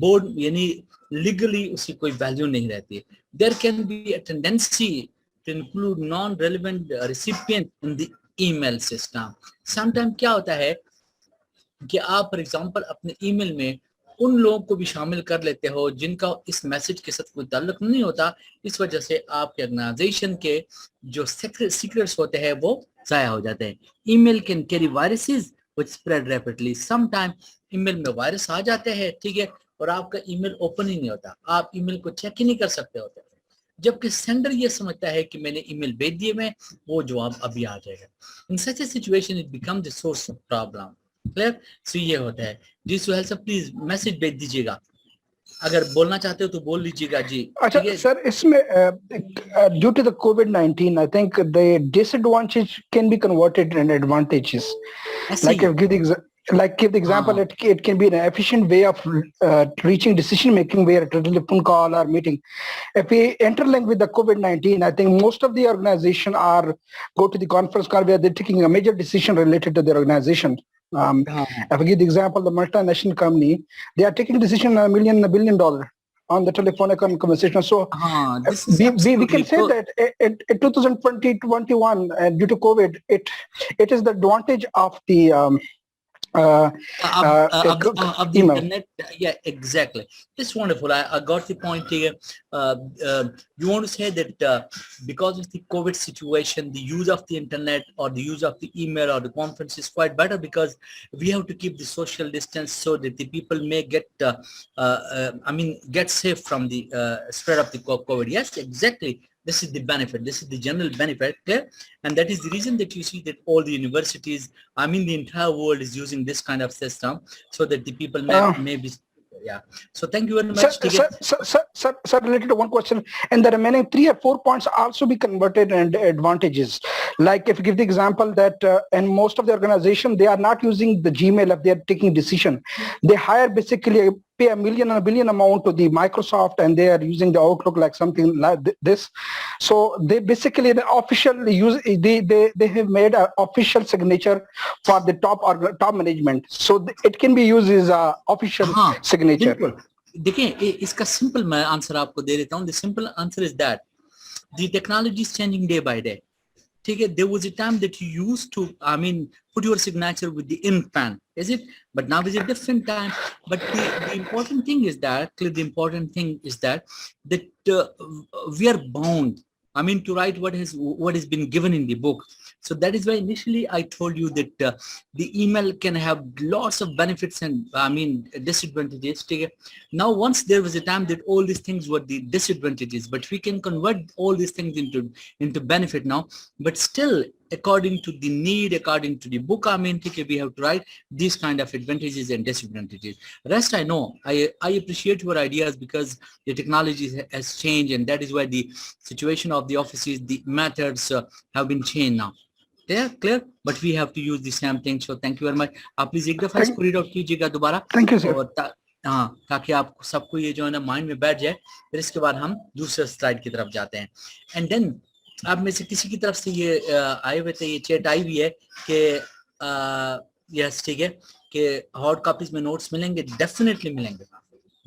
बोर्ड यानी लीगली उसकी कोई वैल्यू नहीं रहती। There can be a tendency to include non relevant recipient in the email system. Sometime क्या होता है कि आप फॉर एग्जांपल अपने ईमेल में उन लोगों को भी शामिल कर लेते हो जिनका इस मैसेज के साथ कोई ताल्लुक नहीं होता। इस वजह से आपके ऑर्गेनाइजेशन के जो सीक्रेट्स होते हैं वो जाया हो जाते हैं। Email can carry viruses which spread rapidly. Sometime email में वायरस आ जाते हैं, ठीक है, और आपका ईमेल ओपन ही नहीं होता, आप ईमेल को चेक ही नहीं कर सकते होते, जबकि सेंडर ये समझता है कि मैंने ईमेल भेज दिए में वो जवाब अभी आ जाएगा। In such a situation it become the source of problem. Clear? So ये होता है जी। सुहेल साहब प्लीज मैसेज भेज दीजिएगा, अगर बोलना चाहते हो तो बोल लीजिएगा जी। अच्छा सर, इसमें ड्यू टू द कोविड-19 I think the disadvantage can be converted in advantages. Give the example, it can be an efficient way of reaching decision making via a telephone call or meeting. If we interlink with the COVID-19, I think most of the organization go to the conference call where they're taking a major decision related to their organization. If I give the example, the multinational company, they are taking decision $1 billion on the telephonic conversation. So we can say that in 2020-21, due to COVID, it is the advantage of the of the email. internet. Yeah, exactly. That's wonderful. I got the point here. You want to say that because of the COVID situation, the use of the internet or the use of the email or the conference is quite better because we have to keep the social distance so that the people may get, get safe from the spread of the COVID. Yes, exactly. This is the benefit. This is the general benefit, clear? And that is the reason that you see that all the universities, the entire world is using this kind of system so that the people may be, yeah. So thank you very much. Sir, related to one question, and the remaining 3 or 4 points also be converted and advantages. Like if you give the example that in most of the organization, they are not using the Gmail if they are taking decision. They hire basically pay $1 million and $1 billion amount to the Microsoft and they are using the Outlook like something like this. So they basically the official use, they have made an official signature for the top management. So it can be used as a official signature. देखिए इसका simple मैं answer आपको दे देता हूँ. The simple answer is that the technology is changing day by day. ठीक है, there was a time that you used to put your signature with the ink pen, is it? But now is a different time. But the important thing is that we are bound to write what has been given in the book. So that is why initially I told you that the email can have lots of benefits and disadvantages. Now once there was a time that all these things were the disadvantages, but we can convert all these things into benefit now. But still, according to the need, according to the book, we have to write these kind of advantages and disadvantages. Rest I know. I appreciate your ideas because the technology has changed, and that is why the situation of the offices, the methods have been changed now. Clear? But we have to use the same thing. So thank you very much. आप please एक दफा इसको read out कीजिएगा दोबारा. Thank you, sir. और ताकि आप सबको ये जो है ना माइंड में बैठ जाए. फिर इसके बाद हम दूसरे स्लाइड की तरफ जाते हैं. एंड देन आप में से किसी की तरफ से ये आए हुए थे, ये चैट आई हुई है कि यस ठीक है कि हार्ड कॉपीज में नोट्स मिलेंगे. डेफिनेटली मिलेंगे,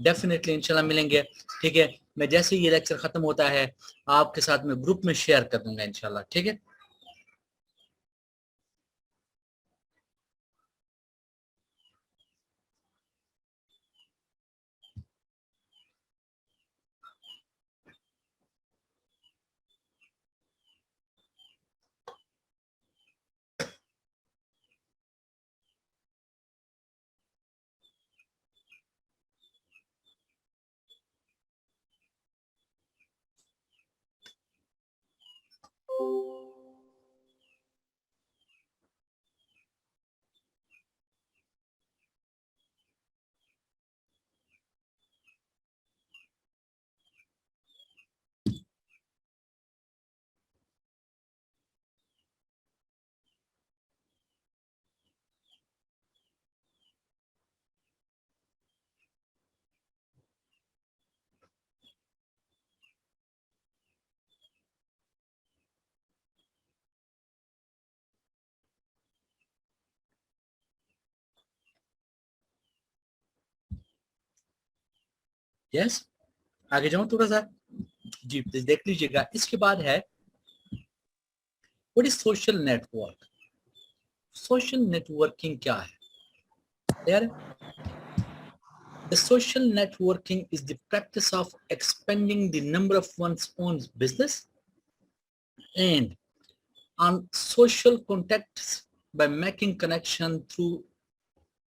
डेफिनेटली इंशाल्लाह मिलेंगे. ठीक है, मैं जैसे ये लेक्चर खत्म होता है आपके साथ में ग्रुप में शेयर कर दूंगा इंशाल्लाह. ठीक है. यस आगे जाऊं थोड़ा सा जी, प्लीज देख लीजिएगा. इसके बाद है what is social network. Social networking क्या है यार? The social networking is the practice of expanding the number of one's own business and on social contacts by making connection through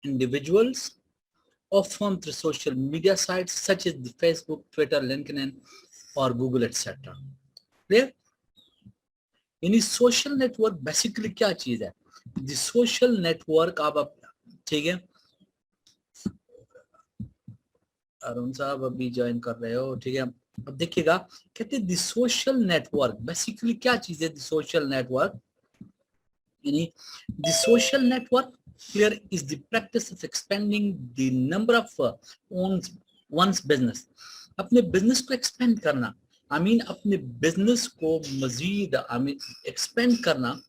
individuals, often through social media sites such as the Facebook, Twitter, LinkedIn, or Google, etc. Clear? यानी social network basically क्या चीज है? The social network आप ठीक है अरुण साहब अभी join कर रहे हो, ठीक है. अब देखिएगा कहते हैं द सोशल नेटवर्क बेसिकली क्या चीज है? द सोशल नेटवर्क यानी the social network clear is the practice of expanding the number of one's business. अपने बिजनेस को एक्सपेंड करना, अपने बिजनेस को मजीद एक्सपेंड करना,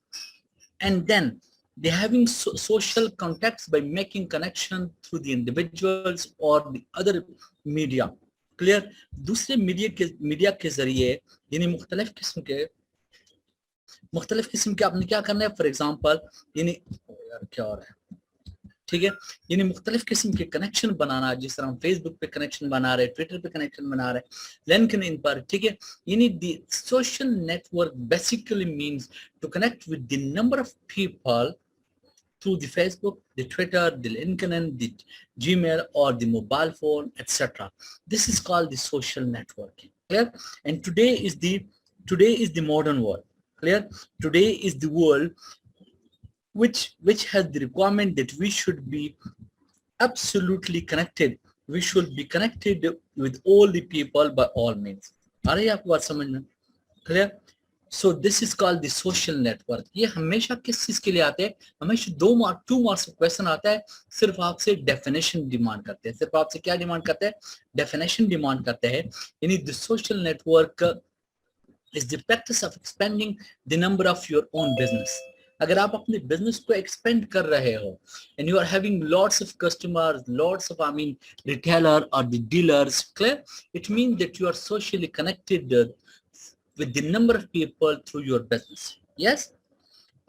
and then they having social contacts by making connection through the individuals or the other media. Clear? दूसरे media के जरिए यानी मुख्तलिफ किस्म के आपने क्या करना है. फॉर एग्जांपल यानी यार क्या हो रहा है ठीक है, यानी मुख्तलिफ किस्म के कनेक्शन बनाना, जिस तरह हम फेसबुक पे कनेक्शन बना रहे हैं, ट्विटर पे कनेक्शन बना रहे हैं, लिंक्डइन पर, ठीक है, यानी the social network basically means to connect with the number of people through the Facebook, the Twitter, the LinkedIn, the Gmail, or the mobile phone, etc. This is called the social networking. Clear? And today is the modern world. Clear? Today is the world which has the requirement that we should be absolutely connected. We should be connected with all the people by all means. आ रही है आपको बात समझ में? Clear? So this is called the social network. ये हमेशा किस चीज के लिए आते हैं? हमेशा 2 मार्क्स का क्वेश्चन आता है, सिर्फ आपसे डेफिनेशन डिमांड करते हैं। सिर्फ आपसे क्या डिमांड करते हैं? डेफिनेशन डिमांड करते हैं। यानी the social network is the practice of expanding the number of your own business. अगर आप अपने बिजनेस को एक्सपेंड कर रहे हो and you are having lots of customers, lots of retailer और the dealers, clear, it means that you are socially connected with the number of people through your business. Yes?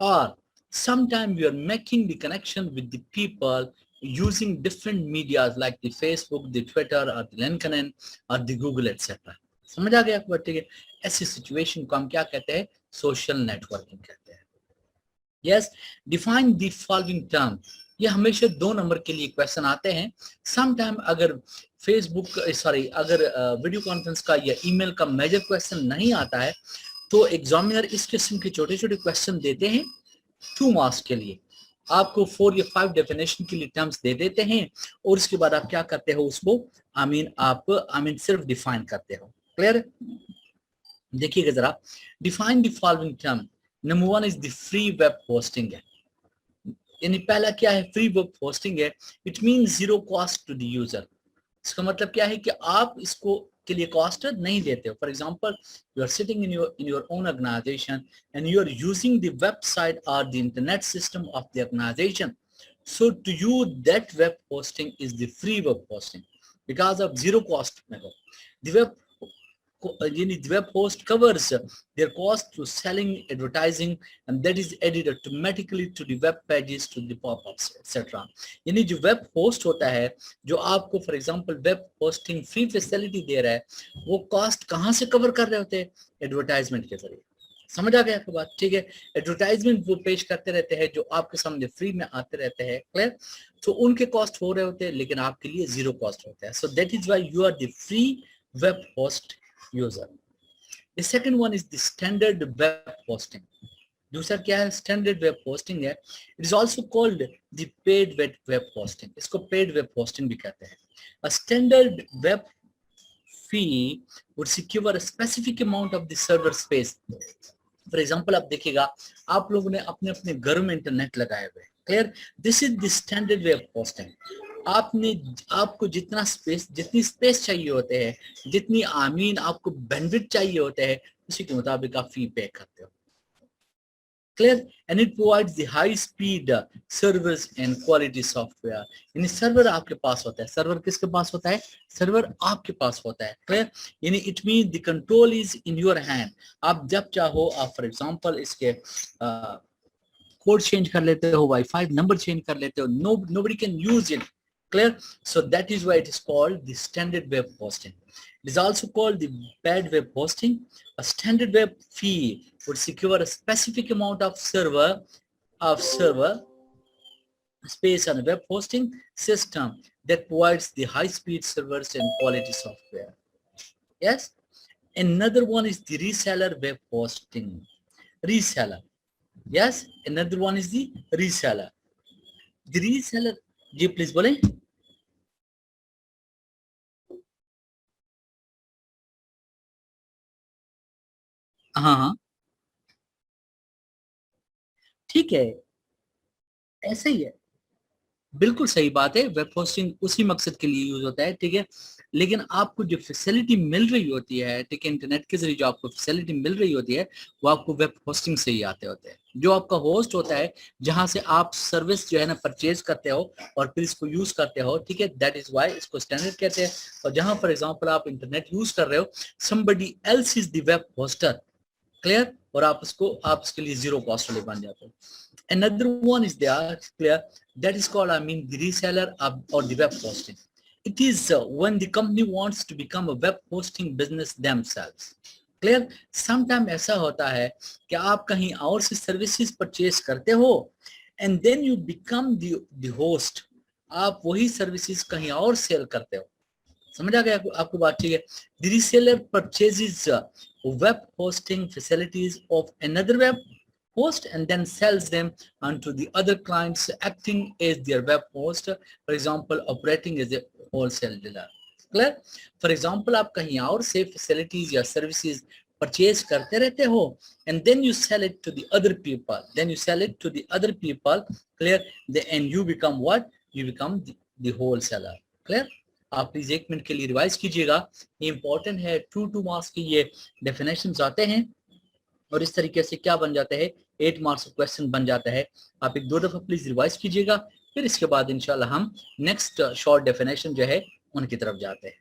Or sometimes you are making the connection with the people using different medias like the Facebook, the Twitter, or the LinkedIn, or the Google, etc. समझ आ गया आपको? ठीक है, ऐसी situation को हम क्या कहते हैं? सोशल नेटवर्किंग कहते हैं। Yes, define the following term. ये हमेशा 2 नंबर के लिए क्वेश्चन आते हैं। समटाइम अगर अगर वीडियो कॉन्फ्रेंस का या ईमेल का मेजर क्वेश्चन नहीं आता है तो एग्जामिनर इस किस्म के छोटे छोटे क्वेश्चन देते हैं 2 मार्क्स के लिए। आपको 4 या 5 डेफिनेशन के लिए टर्म्स दे देते हैं और उसके बाद आप क्या करते हो? उसको आप सिर्फ डिफाइन करते हो। क्लियर? देखिएगा जरा, define the following term. Number 1 is the free web hosting है। यानी पहला क्या है? फ्री वेब होस्टिंग है। It means 0 cost to the user. इसका मतलब क्या है कि आप इसको के लिए कॉस्ट नहीं देते हो। For example, you are sitting in your own organisation and you are using the website और the internet system of the organisation, so to you that web hosting is the free web hosting because of 0 cost में हो। The web host covers their cost to selling, advertising, and that is added automatically to the web pages, to the pop-ups, etc. यानी जो web host होता है, जो आपको for example web hosting free facility दे रहा है, वो कॉस्ट कहाँ से कवर कर रहे होते हैं? एडवर्टाइजमेंट के जरिए। समझ आ गया आपको बात? ठीक है, एडवर्टाइजमेंट वो पेश करते रहते हैं जो आपके सामने फ्री में आते रहते हैं। क्लियर? तो उनके कॉस्ट हो रहे होते हैं लेकिन आपके लिए 0 कॉस्ट होता है। So that is why you are the free web host user. The second one is the standard web hosting. दूसरा क्या है? standard web hosting है। It is also called the paid web hosting. इसको paid web hosting भी कहते हैं। A standard web fee would secure a specific amount of the server space. For example, आप देखिएगा, आप लोगों ने अपने अपने घर में इंटरनेट लगाए हुए। Clear? This is the standard web hosting. आपको जितनी स्पेस चाहिए होते हैं, जितनी आपको बैंडविड्थ चाहिए होते हैं, उसी के मुताबिक आप फी पे करते हो। Clear? And it provides the high speed servers and quality software. यानी सर्वर आपके पास होता है। सर्वर किसके पास होता है? सर्वर आपके पास होता है। क्लियर? यानी it mean the control is in your hand. आप जब चाहो आप फॉर एग्जांपल इसके कोड चेंज कर लेते हो, वाईफाई नंबर चेंज कर लेते हो। nobody can use it. Clear? So that is why it is called the standard web hosting. It is also called the paid web hosting. A standard web fee would secure a specific amount of server space on a web hosting system that provides the high-speed servers and quality software. Yes? Another one is the reseller web hosting. Reseller. Yes? Another one is the reseller. The reseller, जी please बोले। हाँ, ठीक है, ऐसे ही है, बिल्कुल सही बात है। वेब होस्टिंग उसी मकसद के लिए यूज होता है। ठीक है, लेकिन आपको जो फैसिलिटी मिल रही होती है, ठीक है, इंटरनेट के जरिए जो आपको फैसिलिटी मिल रही होती है, वो आपको वेब होस्टिंग से ही आते होते हैं। जो आपका होस्ट होता है, जहां से आप सर्विस जो है ना परचेज करते हो और फिर इसको यूज करते हो, ठीक है, दैट इज व्हाई इसको स्टैंडर्ड कहते हैं। और जहां फॉर एग्जांपल आप इंटरनेट यूज कर रहे हो, somebody else is the web होस्टर। Clear? और आप उसके लिए 0 कॉस्ट वाले बन जाते हो। Another one is there, clear, that is called, the reseller or the web hosting. It is when the company wants to become a web hosting business themselves. Clear? Sometimes ऐसा होता है कि आप कहीं और से सर्विसेज परचेज करते हो and then you become the host. आप वही सर्विसेज कहीं और सेल करते हो. समझ आ गया आपको बात? ठीक है. The reseller purchases web hosting facilities of another web host and then sells them onto the other clients, acting as their web host, for example operating as a wholesale dealer. Clear? For example, आप कहीं और से facilities या services purchase करते रहते हो and then you sell it to the other people. Clear? And you become what? You become the wholesaler. Clear? आप please 1 minute के लिए रिवाइज कीजिएगा, ये इंपॉर्टेंट है. 2 मार्क्स की ये डेफिनेशंस आते हैं और इस तरीके से क्या बन जाता है, 8 मार्क्स का क्वेश्चन बन जाता है. आप एक 2 दफा प्लीज रिवाइज कीजिएगा, फिर इसके बाद इंशाल्लाह हम नेक्स्ट शॉर्ट डेफिनेशन जो है उनकी तरफ जाते हैं.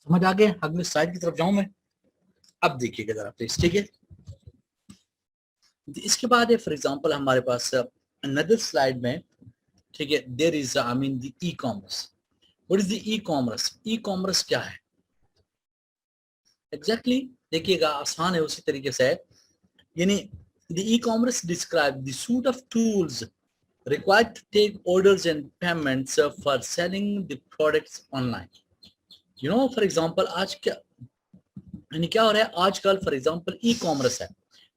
समझ आ गया? अगले स्लाइड की तरफ जाऊं मैं. अब देखिएगा जरा प्लीज. ठीक है, इसके बाद है फॉर एग्जांपल हमारे पास अनदर स्लाइड में, ठीक है, there is the e commerce. What is the e commerce? E commerce क्या है एग्जैक्टली? देखिएगा, आसान है उसी तरीके से. यानी the e commerce describe the suite of tools required to take orders and payments for selling the products online. You know, for example, आज क्या हो रहा है आजकल? फॉर एग्जांपल ई कॉमर्स है.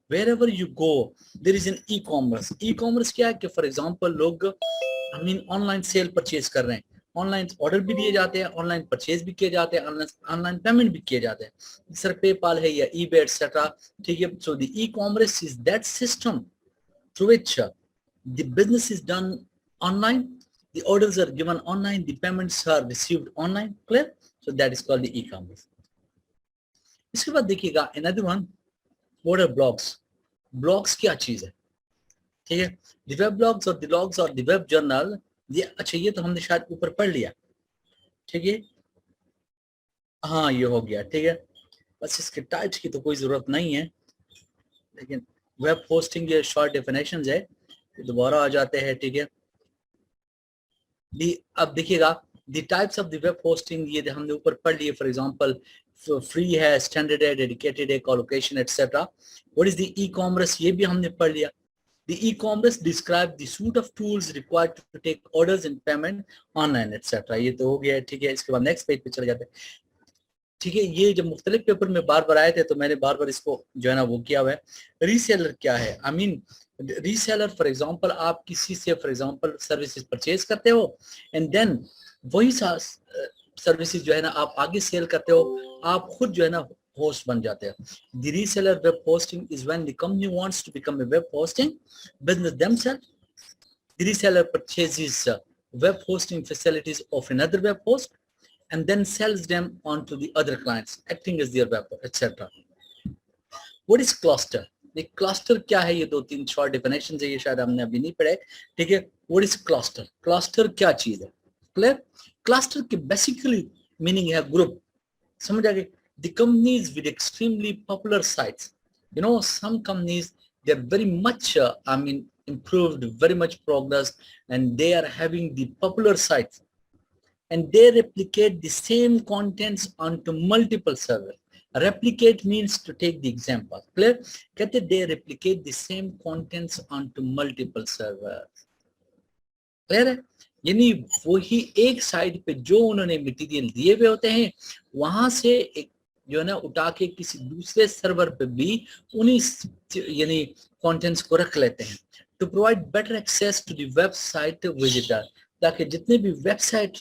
wherever you go there is an e-commerce. e-commerce क्या है कि फॉर एग्जांपल लोग ऑनलाइन सेल परचेज कर रहे हैं, ऑनलाइन ऑर्डर भी दिए जाते हैं, ऑनलाइन परचेज भी किए जाते हैं, ऑनलाइन पेमेंट भी किए जाते हैं, सर पेपाल है या ईबे एटसेट्रा. ठीक है, so the e commerce is that system through which the business is done online, the orders are given online, the payments are received online. Clear? So that is called the e-commerce. इसके बाद देखिएगा another one, what are blogs? blogs क्या चीज है? ठीक है, the web blogs और the logs और the web journal, ये अच्छा ये तो हमने शायद ऊपर पढ़ लिया. ठीक है, हाँ ये हो गया. ठीक है, बस इसके टाइप्स की तो कोई जरूरत नहीं है, लेकिन वेब होस्टिंग ये शॉर्ट डेफिनेशंस है, दोबारा आ जाते हैं. ठीक है, अब देखिएगा the types of the web hosting ये हमने ऊपर पढ़ लिए. फॉर एग्जांपल फ्री है, स्टैंडर्ड है, डेडिकेटेड है, colocation etcetera. What is the e commerce? ये भी हमने पढ़ लिया. The e commerce describe the suite of tools required to take orders and payment online etcetera. ये तो हो गया. ठीक है, इसके बाद नेक्स्ट पेज पे चले जाते हैं. ठीक है, ये जब मुख्तलिफ पेपर में बार बार आए थे तो मैंने बार बार इसको जो है ना वो किया हुआ है. रीसेलर क्या है? रीसेलर फॉर एग्जांपल आप किसी से फॉर एग्जांपल सर्विसेज परचेज करते हो एंड देन वही सर्विसेज जो है ना आप आगे सेल करते हो, आप खुद जो है ना होस्ट बन जाते हो. The reseller web hosting is when the company wants to become a web hosting business themselves. The reseller purchases web hosting facilities of another web host and then sells them on to the other clients, acting as their web, etc. What is cluster? The cluster क्या है? ये 2-3 short definition है, ये शायद हमने अभी नहीं पढ़े. ठीक है, व्हाट इज क्लस्टर? क्लस्टर क्या चीज है? क्लियर? क्लस्टर की बेसिकली मीनिंग है ग्रुप. समझ आ गई? the companies with extremely popular sites. You know, some companies, they're very much, improved, very much progress, and they are having the popular sites, and they replicate the same contents onto multiple servers. Replicate means to take the example. Clear? कहते they replicate the same contents onto multiple servers. Clear है? यानी वही एक side पे जो उन्होंने material दिए हुए होते हैं वहां से एक जो है ना उठा के किसी दूसरे सर्वर पे भी उन्हीं यानी कंटेंट्स को रख लेते हैं to provide better access to the website visitor, ताकि जितने भी वेबसाइट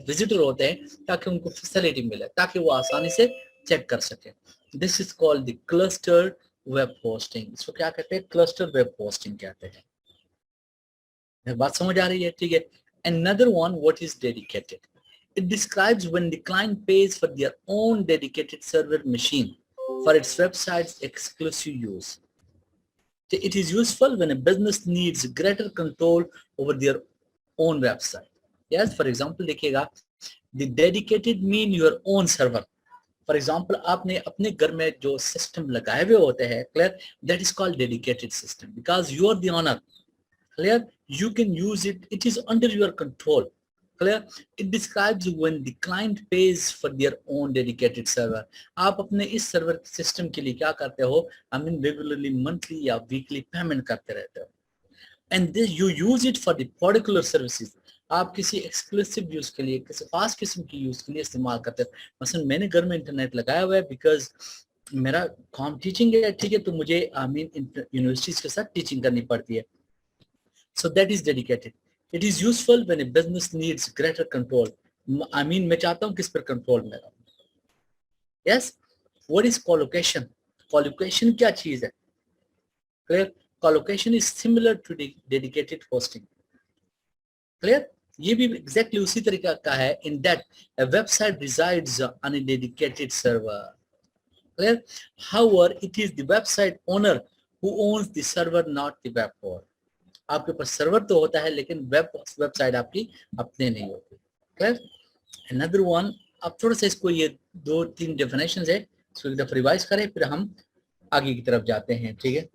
विजिटर होते हैं ताकि उनको फैसिलिटी मिले, ताकि वो आसानी से चेक कर सके. This is called the clustered web hosting. इसको क्या कहते हैं? क्लस्टर वेब होस्टिंग कहते हैं. बात समझ आ रही है? ठीक है. Another one, what is dedicated? It describes when the client pays for their own dedicated server machine for its website's exclusive use. It is useful when a business needs greater control over their own website. Yes, for example, देखिएगा, the dedicated mean your own server. For example, आपने अपने घर में जो system लगाए हुए होते हैं, clear, that is called dedicated system because you are the owner. Clear? You can use it. It is under your control. Clear? It describes when the client pays for their own dedicated server. आप अपने इस server system के लिए क्या करते हो? Regularly, monthly या weekly payment करते रहते हो. And this you use it for the particular services. आप किसी एक्सक्लूसिव यूज के लिए, किसी खास किस्म की यूज के लिए इस्तेमाल करते हो. मसलन मैंने घर में इंटरनेट लगाया हुआ है बिकॉज मेरा काम टीचिंग है, ठीक है, तो मुझे यूनिवर्सिटीज के साथ टीचिंग करनी पड़ती है. So that is dedicated. It is useful when a business needs greater control. मैं चाहता हूँ किस पर कंट्रोल मेरा. Yes. What is collocation? Collocation क्या चीज है? Clear? Collocation is similar to the dedicated hosting. Clear? ये भी exactly उसी तरीका का है. In that a website resides on a dedicated server. Clear? However, it is the website owner who owns the server, not the web port. आपके पास server तो होता है लेकिन वेबसाइट आपकी अपने नहीं होती. क्लियर? अनदर वन, आप थोड़ा सा इसको ये 2-3 डेफिनेशंस है, इसको एक दफा रिवाइज करें फिर हम आगे की तरफ जाते हैं. ठीक है.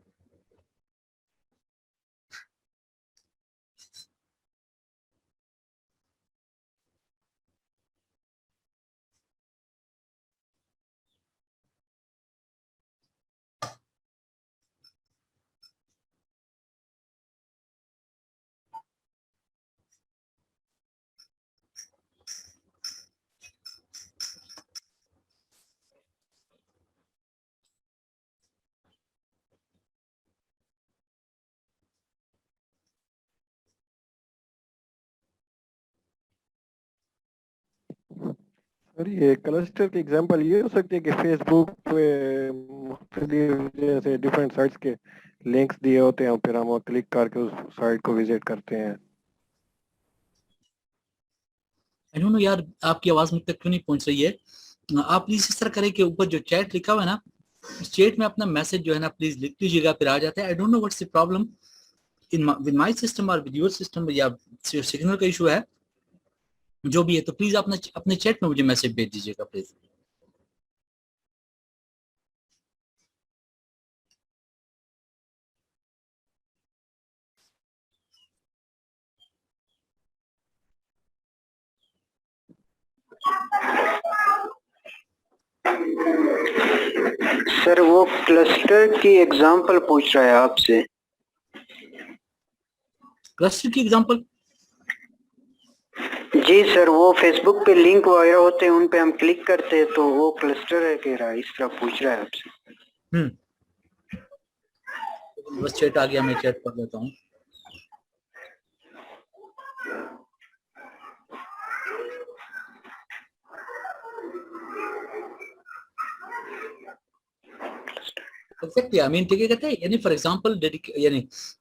सर ये क्लस्टर की एग्जांपल ये हो सकती है कि फेसबुक पे मुख्तलिफ जैसे डिफरेंट साइट्स के लिंक्स दिए होते हैं, फिर हम क्लिक करके उस साइट को विजिट करते हैं. आई डोंट नो यार, आपकी आवाज मुझ तक क्यों नहीं पहुंच रही है. आप प्लीज इस तरह करें कि ऊपर जो चैट लिखा हुआ है ना, उस चैट में अपना मैसेज जो है ना प्लीज लिख लीजिएगा, फिर आ जाता है. I don't know what's the problem with my system और विद योर सिस्टम, या सिग्नल का इशू है, जो भी है. तो प्लीज अपने चैट में मुझे मैसेज भेज दीजिएगा प्लीज. सर वो क्लस्टर की एग्जांपल पूछ रहा है आपसे. क्लस्टर की एग्जांपल? जी सर, वो फेसबुक पे लिंक वगैरह होते हैं, उन पे हम क्लिक करते हैं तो वो क्लस्टर है कह रहा है, इस तरह पूछ रहा है आपसे. बस चैट आ गया, मैं चैट पढ़ लेता हूँ. Exactly, I mean, ठीक है, कहते हैं यानी फॉर एग्जांपल यानी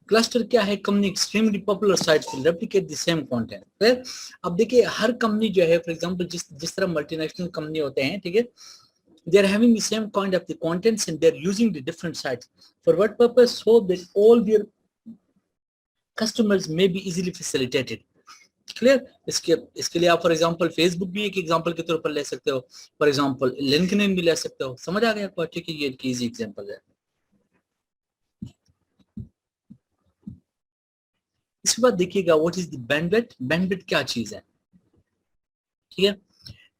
क्लस्टर क्या है? Company extremely popular sites will replicate the same content. फिर अब देखिए हर कंपनी जो है, फॉर एग्जांपल जिस तरह मल्टीनेशनल कंपनी होते हैं, ठीक है, they are having the same kind of the contents and they are using the different sites. For what purpose? So that all their customers may be easily facilitated. Clear? इसके लिए आप for example Facebook भी एक example के तौर पर ले सकते हो, फॉर एग्जांपल लिंक्डइन भी ले सकते हो। समझ आ गया आपको? ठीक है, ये एक इजी एग्जांपल है। इसके बाद देखिएगा what is the bandwidth. Bandwidth क्या चीज है? ठीक है,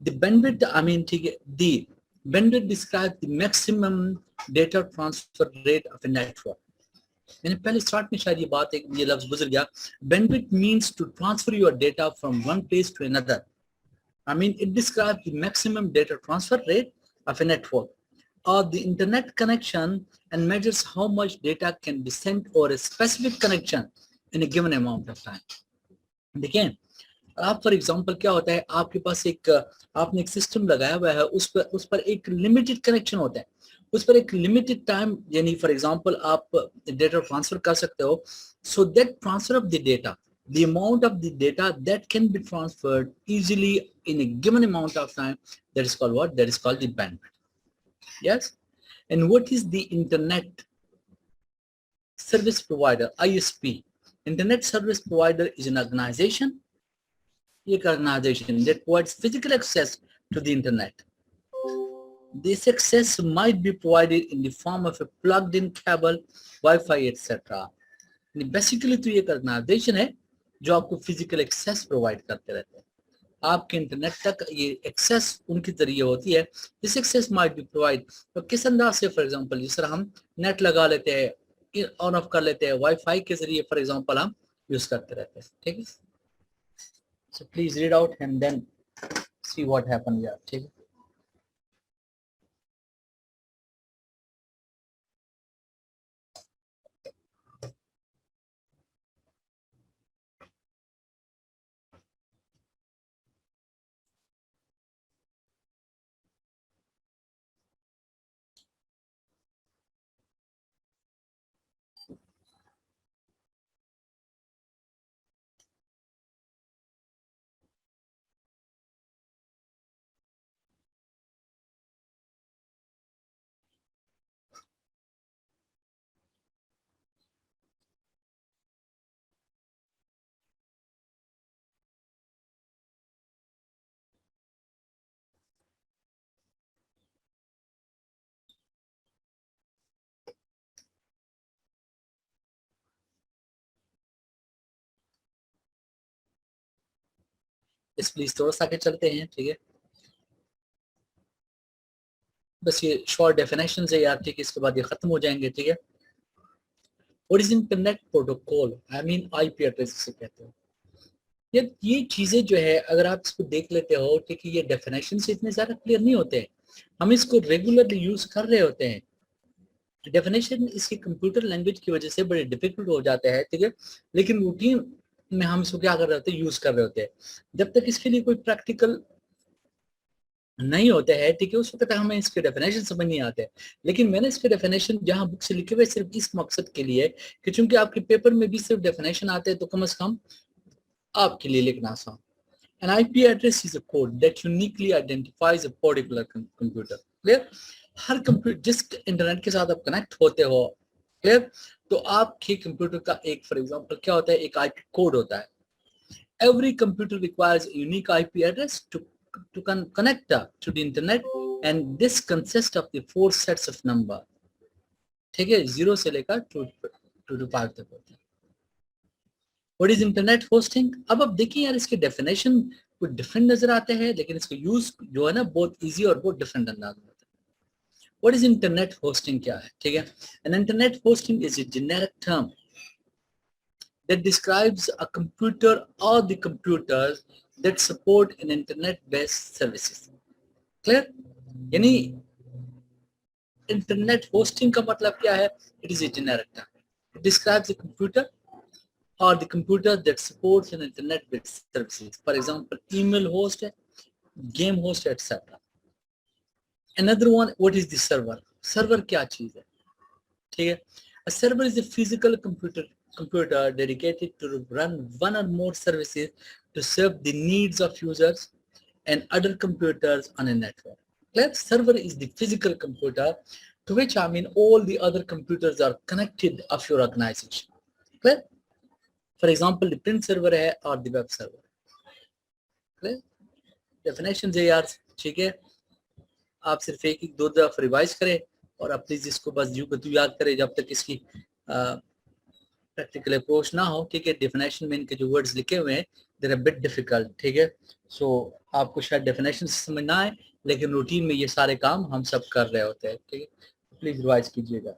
द बैंडविड्थ आई मीन, ठीक है, the bandwidth describe the maximum data transfer rate of a network. मैंने पहले स्टार्ट में शायद ये लफ्ज गुजर गया। Bandwidth means to transfer your data from one place to another. I mean, it describes the maximum data transfer rate of a network or the internet connection and measures how much data can be sent over a specific connection in a given amount of time. देखिए, आप for example क्या होता है, आपके पास आपने एक system लगाया हुआ है, उस पर एक लिमिटेड कनेक्शन होता है, उस पर एक लिमिटेड टाइम, यानी फॉर एग्जांपल आप डेटा ट्रांसफर कर सकते हो। So that transfer of the data, the amount of the data that can be transferred easily in a given amount of time, that is called what? That is called the bandwidth. Yes. And what is the internet service provider, ISP? Internet service provider is an organization that provides physical access to the internet. This access might be provided in the form of a plugged in cable, Wi-Fi, etc. Basically तो ये एक organisation है जो आपको physical access provide करते रहते हैं। आपके इंटरनेट तक ये एक्सेस उनके जरिए होती है। This access might be provide, तो किस अंदाज से? फॉर एग्जांपल जिस तरह हम नेट लगा लेते हैं, ऑन ऑफ कर लेते हैं, वाईफाई के जरिए फॉर एग्जांपल हम यूज करते रहते हैं। ठीक है, so please read out and then see what happen here. ठीक है, इस प्लीज थोड़ा सा आगे चलते हैं। ठीक है, बस ये शॉर्ट डेफिनेशन है यार। ठीक है, इसके बाद ये खत्म हो जाएंगे। ठीक है, what is internet protocol, I mean IP address से कहते हैं। ये चीजें जो है अगर आप इसको देख लेते हो, ठीक है, ये डेफिनेशन से इतने ज्यादा क्लियर नहीं होते हैं, हम इसको रेगुलरली यूज कर रहे होते हैं। डेफिनेशन इसकी कंप्यूटर लैंग्वेज की वजह से बड़े डिफिकल्ट हो जाते हैं। ठीक है, लेकिन रूटीन में हम इसको क्या कर रहे होते हैं, यूज कर रहे होते हैं। जब तक इसके लिए कोई प्रैक्टिकल नहीं होते हैं, ठीक है, उस वक्त हमें इसके डेफिनेशन समझ नहीं आते। लेकिन मैंने इसके डेफिनेशन जहां बुक से लिखे हुए सिर्फ इस मकसद के लिए कि चूंकि आपके पेपर में भी सिर्फ डेफिनेशन आते हैं, तो कम से कम आपके लिए लिखना आसान। An IP address is a code that uniquely identifies a particular computer. Clear? Her computer जिस इंटरनेट के साथ आप कनेक्ट होते हो, क्लियर, तो आपके कंप्यूटर का एक फॉर एग्जांपल क्या होता है, एक आईपी कोड होता है। Every computer requires a unique IP address to connect to the internet, and this consists of the 4 sets of number. ठीक है, 0 से लेकर 2 to 5 तक होता है। What is internet hosting? अब आप देखिए यार, इसके डेफिनेशन कुछ डिफरेंट नजर आते हैं, लेकिन इसका यूज जो है ना बहुत इजी और बहुत डिफरेंट अंदाज में होता है। What is internet hosting क्या है? ठीक है, an internet hosting is a generic term that describes a computer or the computers that support an internet-based services. Clear? यानी internet hosting का मतलब क्या है? It is a generic term. It describes a computer or the computer that supports an internet-based services. For example, email host, game host, etc. Another one, what is the server? Server क्या चीज है? ठीक है, a server is a physical computer dedicated to run one or more services to serve the needs of users and other computers on a network. Clear? Server is the physical computer to which I mean all the other computers are connected of your organization. Clear? For example, the print server है और the web server. Definition है यार, ठीक है, आप सिर्फ एक दो दफा रिवाइज करें और आप प्लीज इसको बस यूं तू याद करें जब तक इसकी प्रैक्टिकल अप्रोच ना हो, ठीक है। डेफिनेशन में इनके जो वर्ड्स लिखे हुए हैं देर आर बिट डिफिकल्ट, ठीक है। सो आपको शायद डेफिनेशन समझ ना आए, लेकिन रूटीन में ये सारे काम हम सब कर रहे होते हैं, ठीक है। प्लीज रिवाइज कीजिएगा।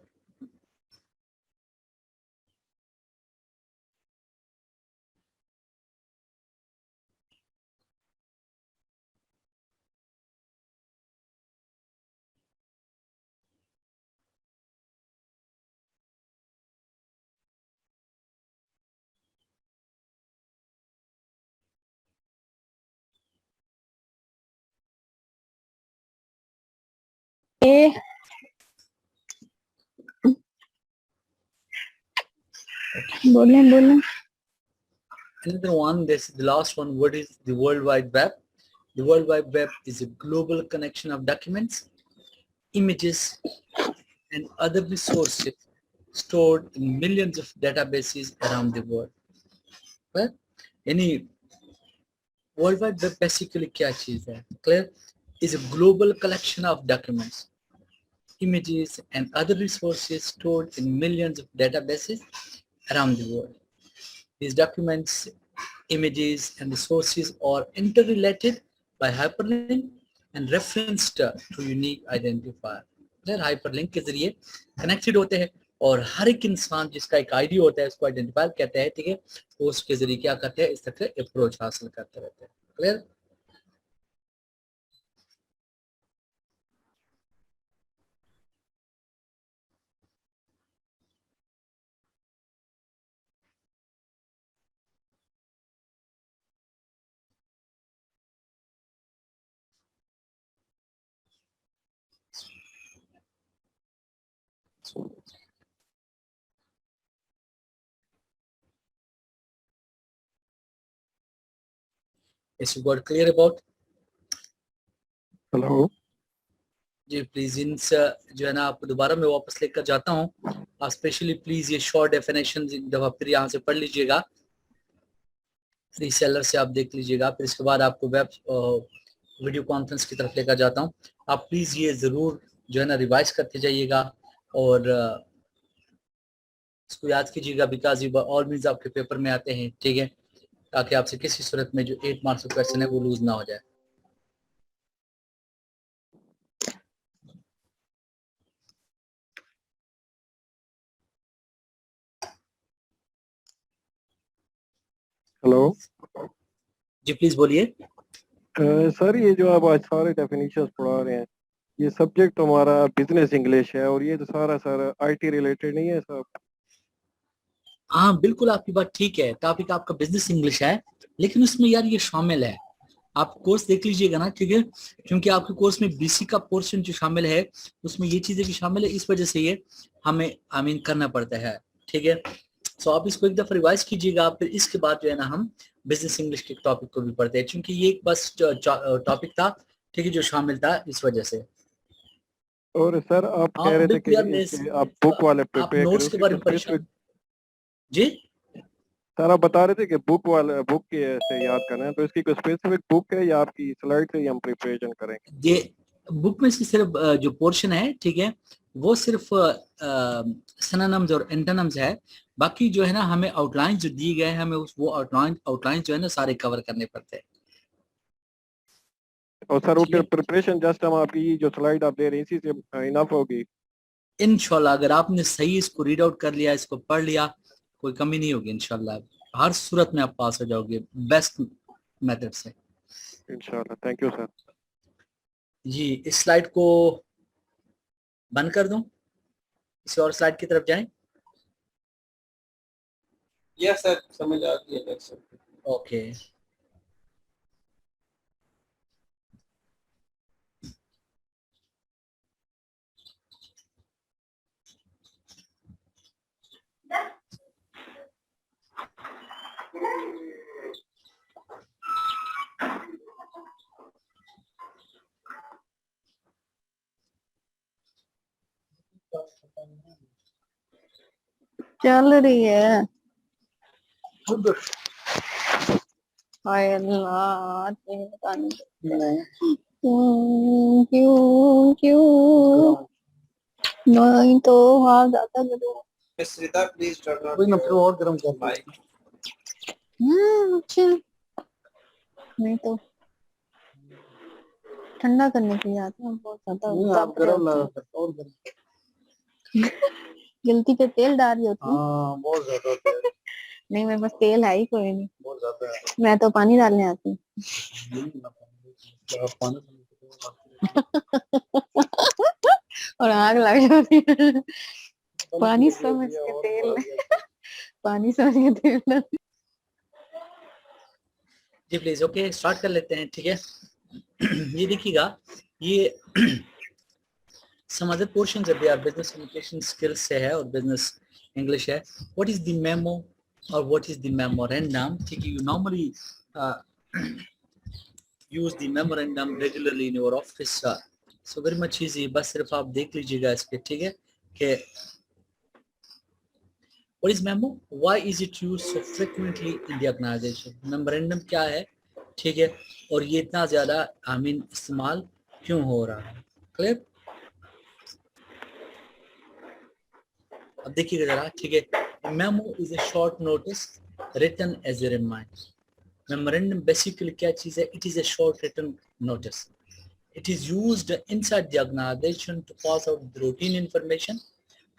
बोलें बोलें। Another one, this is the last one. What is the World Wide Web? The World Wide Web is a global connection of documents, images, and other resources stored in millions of databases around the world. Well, any World Wide Web basically क्या चीज है? Clear? Is a global collection of documents, images, and other resources stored in millions of databases around the world. These documents, images, and resources are interrelated by hyperlink and referenced to unique identifier. Hyperlink के जरिए connected होते हैं और हर एक इंसान जिसका एक ID होता है उसको आइडेंटिफायर कहते हैं, ठीक है। तो उसके जरिए क्या करते हैं, इस तरह से अप्रोच हासिल करते रहते हैं। Clear? Is you got clear about? Hello जी प्लीज इन जो है ना आपको दोबारा मैं वापस लेकर जाता हूँ। आप स्पेशली प्लीज ये शॉर्ट डेफिनेशन एक दफा फिर यहाँ से पढ़ लीजिएगा, रीसेलर से आप देख लीजिएगा, फिर इसके बाद आपको वेब वीडियो कॉन्फ्रेंस की तरफ लेकर जाता हूँ। आप प्लीज ये जरूर जो है ना रिवाइज करते जाइएगा और इसको याद कीजिएगा, बिकॉज ये ऑल मीन्स आपके पेपर में आते हैं, ठीक है, ताकि आपसे किसी सूरत में जो 8 मार्क्स का क्वेश्चन है वो लूज ना हो जाए। हेलो जी प्लीज बोलिए। सर ये जो आप आज सारे डेफिनेशंस पढ़ा रहे हैं, ये सब्जेक्ट हमारा बिजनेस इंग्लिश है और ये तो सारा सर आईटी रिलेटेड नहीं है सर? हाँ बिल्कुल आपकी बात ठीक है, टॉपिक आपका बिजनेस इंग्लिश है, लेकिन उसमें यार ये शामिल है, आप कोर्स देख लीजिएगा ना, ठीक है, क्योंकि आपके कोर्स में बीसी का पोर्शन जो शामिल है उसमें ये चीजें भी शामिल है, इस वजह से ये हमें करना पड़ता है, ठीक है। सो आप इसको एक दफा रिवाइज कीजिएगा, फिर इसके बाद जो है ना हम बिजनेस इंग्लिश के टॉपिक को भी पढ़ते हैं, क्योंकि ये एक बस टॉपिक था, ठीक है, जो शामिल था इस वजह से। और सर आप कह रहे थे कि आप बुक वाले प्रिपेयर नोट्स के बारे में परेशान जी? सर आप बता रहे थे कि बुक के से याद करना है, तो इसकी कोई स्पेसिफिक बुक है या आपकी स्लाइड से ही हम प्रिपरेशन करेंगे? ये बुक में से सिर्फ जो पोर्शन है, ठीक है, वो सिर्फ सिनोनिम्स और एंटोनिम्स है, बाकी जो है ना हमें आउटलाइन जो दिए गए हैं हमें वो आउटलाइन जो है ना सारे कवर करने पड़ते हैं। और सर वो प्रिपरेशन जस्ट हम आपकी जो स्लाइड आप दे रहे हैं इसी से इनफ होगी? इंशाल्लाह अगर आपने सही इसको रीड आउट कर लिया, इसको पढ़ लिया, कोई कमी नहीं होगी इंशाल्लाह, हर सूरत में आप पास हो जाओगे बेस्ट मेथड से इंशाल्लाह। Thank you sir. जी इस स्लाइड को बंद कर दूं, किसी और स्लाइड की तरफ जाएं? यस सर समझ आ गई है। ओके चल रही है। हाय अल्लाह, तुम्हें पता नहीं क्यों क्यों क्यों नहीं तो वहाँ जाता करो। Miss Rita, please turn on वही ना, फिर your और गर्म कर mic. अच्छा, नहीं तो ठंडा करने के लिए आते हैं, बहुत ज्यादा नहीं, आप ताप रहे गर्म होते लगा और गर्म। हैं। गलती पे तेल डाल रही होती हूँ। हाँ, बहुत ज्यादा होता है, नहीं, मेरे पास तेल है ही कोई नहीं, बहुत ज्यादा है। मैं तो पानी डालने आती हूँ। आप पानी और आग लग जाती है। पानी दिया समझ के और तेल बढ़ा दिया। पानी समझ के तेल डाल। जी प्लीज, ओके स्टार्ट कर लेते हैं, ठीक है। ये देखिएगा, ये some other portions of their business communication skills से है और business English है. What is the memo or what is the memorandum? ठीक है, you normally use the memorandum regularly in your office. So very much easy. बस सिर्फ आप देख लीजिएगा इसके, ठीक है, कि what is memo? Why is it used so frequently in the organization? Memorandum क्या है, ठीक है, और ये इतना ज़्यादा इस्तेमाल क्यों हो रहा है? Clear? अब देखिएगा जरा, ठीक है। Memo is a short notice written as a reminder. Memorandum basically क्या चीज है? It is a short written notice. It is used inside the organization to pass out the routine information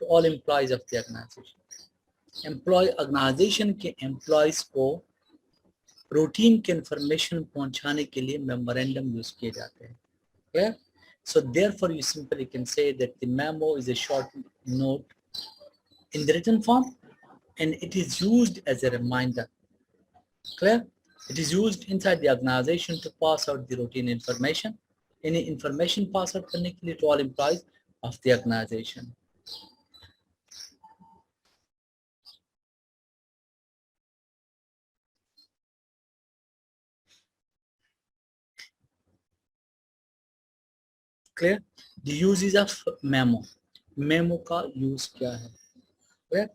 to all employees of the organization. Organization के employees को routine के information पहुंचाने के लिए memorandum use किए जाते हैं। Clear? So therefore you simply can say that the memo is a short note in the written form and it is used as a reminder. Clear? It is used inside the organization to pass out the routine information. Any information pass out करने के लिए to all employees of the organization. Clear? The uses of memo. Memo का use क्या है? Clear?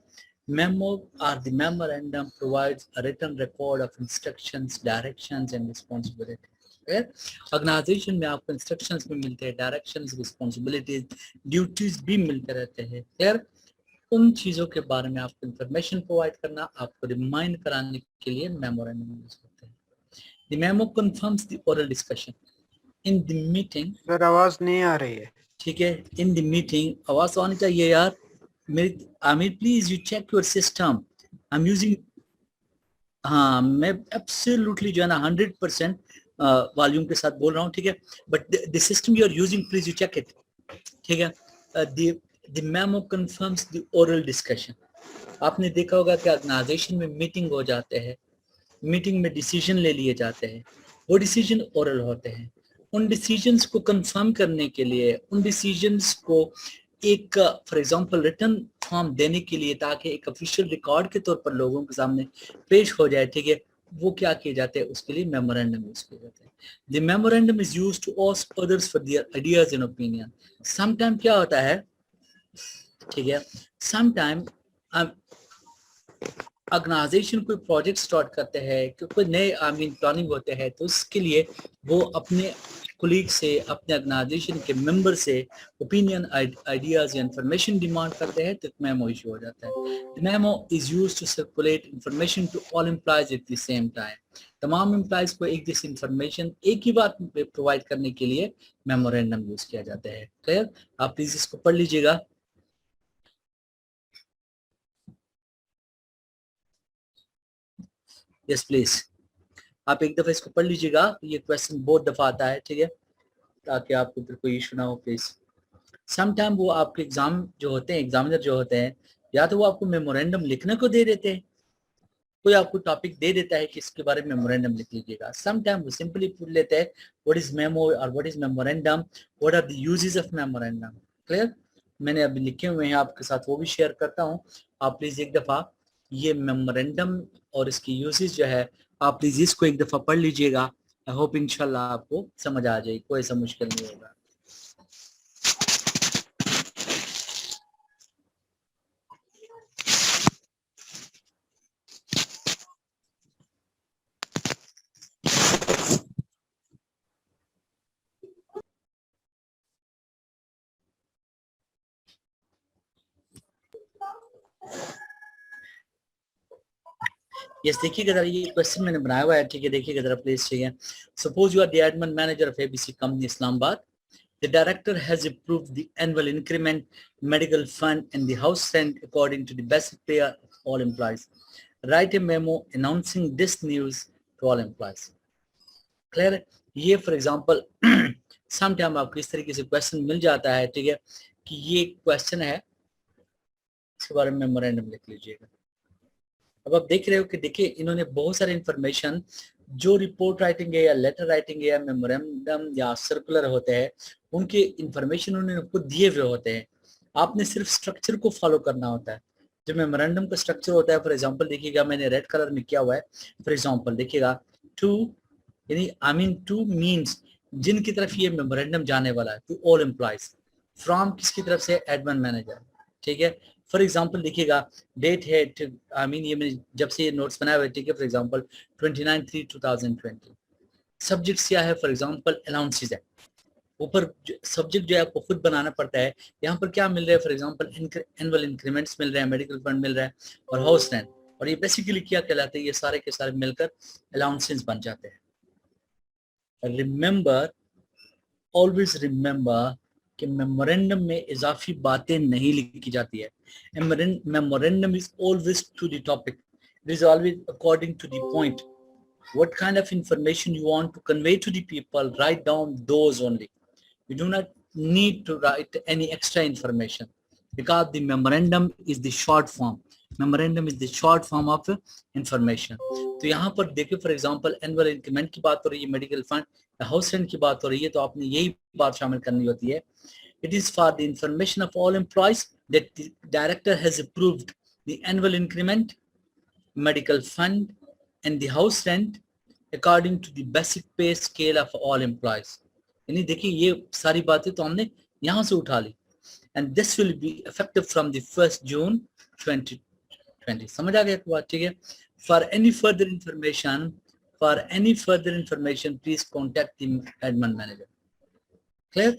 Memo or the memorandum provides a written record of instructions, directions and responsibilities. Organization में आपको instructions भी मिलते हैं, डायरेक्शंस, रिस्पॉन्सिबिलिटीज, ड्यूटीज भी मिलते रहते हैं। क्लियर? उन चीजों के बारे में आपको इंफॉर्मेशन प्रोवाइड करना, आपको रिमाइंड कराने के लिए मेमोरेंडम यूज होते हैं। The memo confirms the oral discussion in the meeting. Sir आवाज नहीं आ रही है। ठीक है, इन द मीटिंग आवाज तो आनी चाहिए यार। मेरी Aamir please you check your system. I am using, हाँ मैं एब्सोल्युटली जो है ना 100% वॉल्यूम के साथ बोल रहा हूँ, ठीक है, but the system you are using please you check it, ठीक है। The memo confirms the oral discussion. आपने देखा होगा कि ऑर्गेनाइजेशन में मीटिंग हो जाते हैं, मीटिंग में डिसीजन ले लिए जाते हैं, वो डिसीजन ओरल होते हैं। उन डिसीजंस को कंफर्म करने के लिए, उन डिसीजंस को एक फॉर एग्जांपल रिटन फॉर्म देने के लिए, ताकि एक ऑफिशियल रिकॉर्ड के तौर पर लोगों के सामने पेश हो जाए, ठीक है, वो क्या किए जाते हैं? उसके लिए मेमोरेंडम यूज किए जाते हैं। The memorandum is used to ask others for their ideas and opinion. Some time क्या होता है, ठीक है, सम टाइम ऑर्गेनाइजेशन कोई प्रोजेक्ट स्टार्ट करते हैं, कोई नए प्लानिंग होते हैं, तो उसके लिए वो अपने कोलीग से, अपने ऑर्गेनाइजेशन के मेंबर से ओपिनियन, आइडियाज या इंफॉर्मेशन डिमांड करते हैं, तो मेमो इशू हो जाता है। Memo is used to circulate information to all employees at the same time. तमाम एम्प्लॉयज को एक जैसी इंफॉर्मेशन एक ही बात प्रोवाइड करने के लिए मेमोरेंडम यूज किया जाता है। क्लियर? आप प्लीज इसको पढ़ लीजिएगा। यस प्लीज, आप एक दफा इसको पढ़ लीजिएगा, ये क्वेश्चन बहुत दफा आता है, ठीक है, ताकि आपको फिर कोई इशू ना हो प्लीज। सम टाइम वो आपके एग्जाम जो होते हैं, एग्जामिनर जो होते हैं, या तो वो आपको मेमोरेंडम लिखने को दे देते हैं, कोई आपको टॉपिक दे देता है कि इसके बारे में मेमोरेंडम लिख लीजिएगा। सम टाइम वो सिंपली पूछ लेते हैं व्हाट इज मेमो और what is memorandum, what are the uses of memorandum. Clear? मैंने अभी लिखे हुए हैं आपके साथ, वो भी शेयर करता हूँ। आप प्लीज एक दफा ये मेमोरेंडम और इसकी यूजेस जो है, आप प्लीज इसको एक दफा पढ़ लीजिएगा। आई होप इंशाल्लाह आपको समझ आ जाएगी, कोई ऐसा मुश्किल नहीं होगा। यस देखिएगा जरा, ये क्वेश्चन मैंने बनाया हुआ है, ठीक है, देखिएगा जरा प्लीज, ठीक है। Suppose you are the admin manager of ABC company Islamabad. The director has approved the annual increment, medical fund, and the house rent according to the basic pay of all employees. Write a memo announcing this news to all employees. Clear है? ये for example sometime आपको इस तरीके से question मिल जाता है, ठीक है, कि ये क्वेश्चन है, इसके बारे में मेमोरेंडम लिख लीजिएगा. अब आप देख रहे हो कि देखिए इन्होंने बहुत सारे इंफॉर्मेशन जो रिपोर्ट राइटिंग है या लेटर राइटिंग है या मेमोरेंडम या सर्कुलर होते हैं, उनके इंफॉर्मेशन उन्होंने आपको दिए हुए होते हैं. आपने सिर्फ स्ट्रक्चर को फॉलो करना होता है. जो मेमोरेंडम का स्ट्रक्चर होता है, फॉर एग्जांपल देखिएगा मैंने रेड कलर में किया हुआ है. फॉर एग्जांपल देखिएगा टू, यानी आई मीन टू मीन्स जिनकी तरफ ये मेमोरेंडम जाने वाला है, टू ऑल एम्प्लॉयज. फ्रॉम किसकी तरफ से? एडमिन मैनेजर, ठीक है. फॉर एग्जांपल देखिएगा डेट है, आई मीन ये मैंने जब से ये नोट्स बनाए हुए, ठीक है, फॉर एग्जांपल 29/3/2020. सब्जेक्ट क्या है? फॉर एग्जांपल अलाउंसेस है. ऊपर सब्जेक्ट जो है आपको खुद बनाना पड़ता है. यहाँ पर क्या मिल रहा है? फॉर एग्जांपल एनुअल इंक्रीमेंट्स मिल रहे हैं, मेडिकल फंड मिल रहा है और हाउस रेंट. और ये बेसिकली क्या कहलाते हैं? ये सारे के सारे मिलकर अलाउंसेस बन जाते हैं. रिमेंबर, ऑलवेज रिमेंबर कि मेमोरेंडम में इजाफी बातें नहीं लिखी जाती है. Memorandum is always to the topic. It is always according to the point. What kind of information you want to convey to the people, write down those only. You do not need to write any extra information because the memorandum is the short form. Memorandum is the short form of information. तो यहाँ पर देखिए for example annual increment की बात हो रही है, medical fund, house rent की बात हो रही है, तो आपने यही बात शामिल करनी होती है. It is for the information of all employees that the director has approved the annual increment, medical fund, and the house rent according to the basic pay scale of all employees. यानी देखिए ये सारी बातें तो हमने यहाँ से उठा ली. And this will be effective from the 1st June 2020. समझ आ गया बात, ठीक है. For any further information, please contact the admin manager. Clear?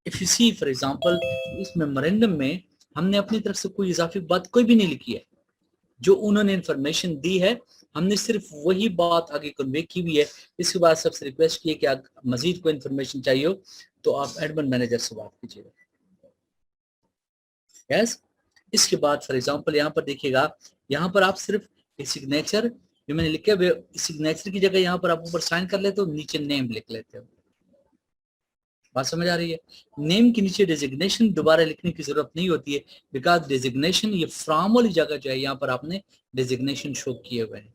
If you see, for example, इस मेमोरेंडम में हमने अपनी तरफ से कोई इजाफी बात कोई भी नहीं लिखी है. जो उन्होंने इंफॉर्मेशन दी है हमने सिर्फ वही बात आगे कन्वे की हुई है. इसके बाद सबसे रिक्वेस्ट की है कि अगर मजीद कोई इंफॉर्मेशन चाहिए हो तो आप एडमिन मैनेजर से बात कीजिएगा. यस. इसके बाद फॉर एग्जांपल यहाँ पर देखिएगा, यहाँ पर आप सिर्फ सिग्नेचर जो मैंने लिखे हुए, सिग्नेचर की जगह यहाँ पर आप ऊपर साइन कर लेते हो, नीचे नेम लिख लेते हो. बात समझ आ रही है? नेम के नीचे डेजिग्नेशन दोबारा लिखने की जरूरत नहीं होती है बिकॉज डेजिग्नेशन ये फ्रॉम वाली जगह जो है यहाँ पर आपने डेजिग्नेशन शो किए हुए हैं.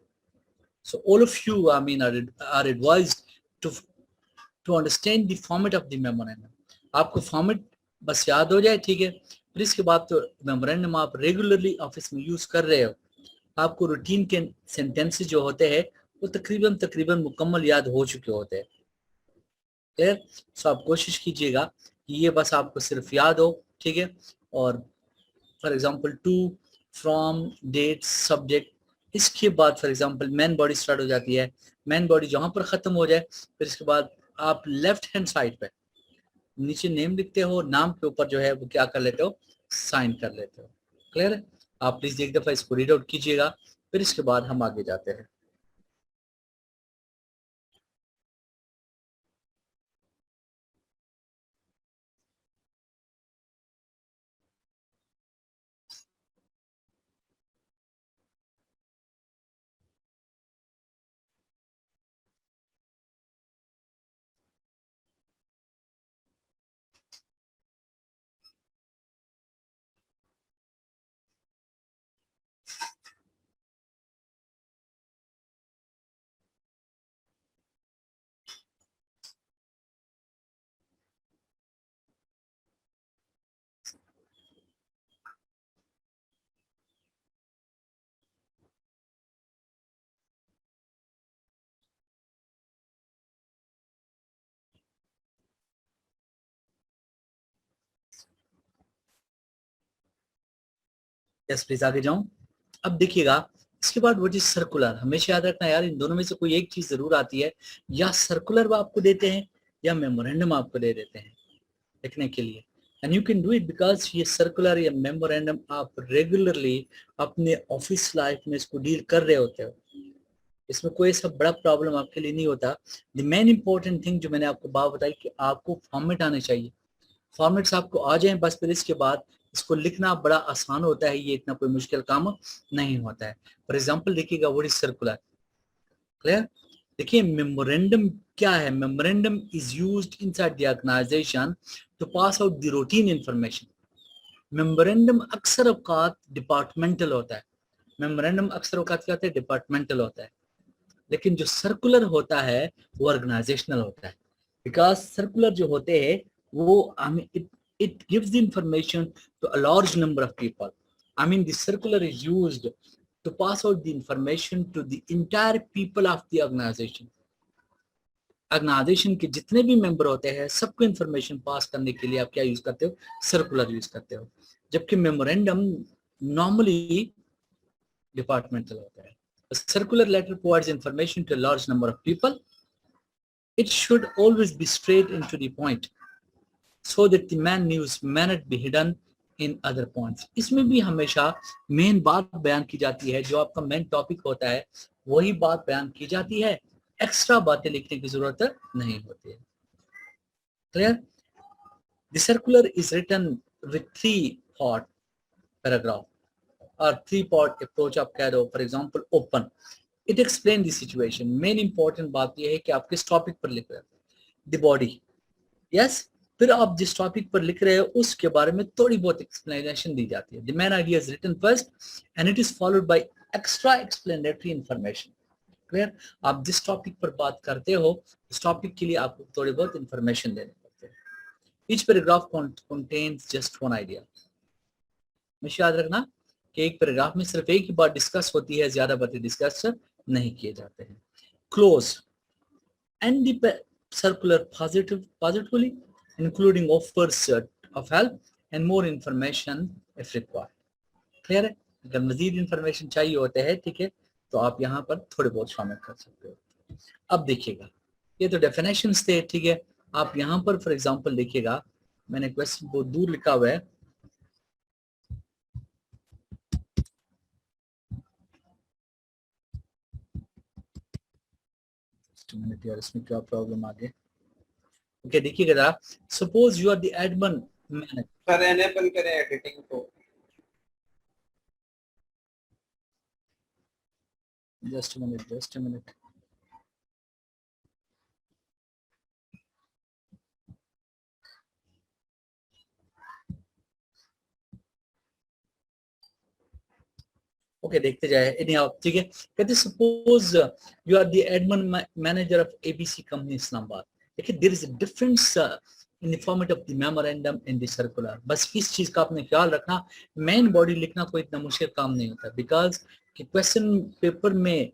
So all of you, I mean, are advised to understand the format of the memorandum. आपको फॉर्मेट बस याद हो जाए, ठीक है. फिर इसके बाद तो मेमोरेंडम आप रेगुलरली ऑफिस में यूज कर रहे हो, आपको रूटीन के सेंटेंसेस जो होते हैं वो तकरीबन मुकम्मल याद हो चुके होते हैं. क्लियर? सो आप कोशिश कीजिएगा कि ये बस आपको सिर्फ याद हो, ठीक है. और for example to, from, date, subject. इसके बाद for example main body start हो जाती है. मेन बॉडी जहां पर खत्म हो जाए फिर इसके बाद आप लेफ्ट हैंड साइड पे नीचे नेम लिखते हो, नाम के ऊपर जो है वो क्या कर लेते हो? साइन कर लेते हो. क्लियर है? आप प्लीज एक दफा इसको रीड आउट कीजिएगा, फिर इसके बाद हम आगे जाते हैं. यस प्लीज आगे जाऊं. अब देखिएगा इसके बाद व्हाट इज सर्कुलर. हमेशा याद रखना यार, इन दोनों में से कोई एक चीज जरूर आती है, या सर्कुलर वो आपको देते हैं या मेमोरेंडम आपको दे देते हैं लिखने के लिए. And you can do it because ये सर्कुलर या मेमोरेंडम आप रेगुलरली अपने ऑफिस लाइफ में इसको डील कर रहे होते हो, इसमें कोई सब बड़ा प्रॉब्लम आपके लिए नहीं होता। द मेन इंपॉर्टेंट थिंग जो मैंने आपको बात बताई कि आपको फॉर्मेट आने चाहिए, फॉर्मेट्स आपको आ जाएं बस, फिर इसके बाद इसको लिखना बड़ा आसान होता है, ये इतना कोई मुश्किल काम नहीं होता है। फॉर एग्जाम्पल देखिएगा व्हाट इज सर्कुलर, क्लियर। देखिए मेमोरेंडम क्या है, memorandum is used inside the organization to pass out the routine information. Memorandum अक्सर औकात डिपार्टमेंटल होता है, मेमोरेंडम अक्सर औकात क्या होता है, डिपार्टमेंटल होता है, लेकिन जो सर्कुलर होता है वो ऑर्गेनाइजेशनल होता है। बिकॉज सर्कुलर जो होते हैं वो it gives the information to a large number of people. I mean, the circular is used to pass out the information to the entire people of the organization. Organization के जितने भी member होते हैं सबको इंफॉर्मेशन पास करने के लिए आप क्या यूज करते हो, सर्कुलर यूज करते हो, जबकि मेमोरेंडम नॉर्मली डिपार्टमेंटल होता है। A circular letter provides information to a large number of people. It should always be straight and to the point, so that the main news may not be hidden in other points. इसमें भी हमेशा main बात बयान की जाती है, जो आपका मेन टॉपिक होता है वही बात बयान की जाती है, एक्स्ट्रा बातें लिखने की जरूरत नहीं होती है। Clear? The circular is written with 3-part paragraph or 3-part approach आप कह रहे हो। For example open, it explain the situation. Main important बात यह है कि आप किस टॉपिक पर लिख रहे हो, द बॉडी, यस। फिर आप जिस टॉपिक पर लिख रहे हो उसके बारे में थोड़ी बहुत एक्सप्लेनेशन दी जाती है। The main idea is written first and it is followed by extra explanatory information. Clear? आप जिस टॉपिक पर बात करते हो उस टॉपिक के लिए आपको थोड़ी बहुत इंफॉर्मेशन देने पड़ते हैं। Each paragraph contains just one idea. हमेशा याद रखना कि एक पैराग्राफ में सिर्फ एक ही बात डिस्कस होती है, ज्यादा बातें डिस्कस नहीं किए जाते हैं। Close and the circular positively including offers of help and more information if required. Clear है? अगर मजीद इंफॉर्मेशन चाहिए होता है, ठीक है, तो आप यहाँ पर थोड़े बहुत शामिल कर सकते हो। अब देखिएगा, ये तो डेफिनेशंस थे, ठीक है। आप यहाँ पर फॉर एग्जांपल देखिएगा, मैंने क्वेश्चन बहुत दूर लिखा हुआ है, मिनट यार, इसमें क्या प्रॉब्लम आ गई। ओके देखिएगा जरा, suppose you are the admin manager. Sir enable करें एडिटिंग को। Just a minute. ओके देखते जाए। एनीहाउ, ठीक है, कहते suppose you are the admin manager of ABC company Islamabad. देखिए there is a difference in the format of the memorandum in the circular. बस इस चीज का आपने ख्याल रखना, मेन बॉडी लिखना कोई इतना मुश्किल काम नहीं होता, बिकॉज कि क्वेश्चन पेपर में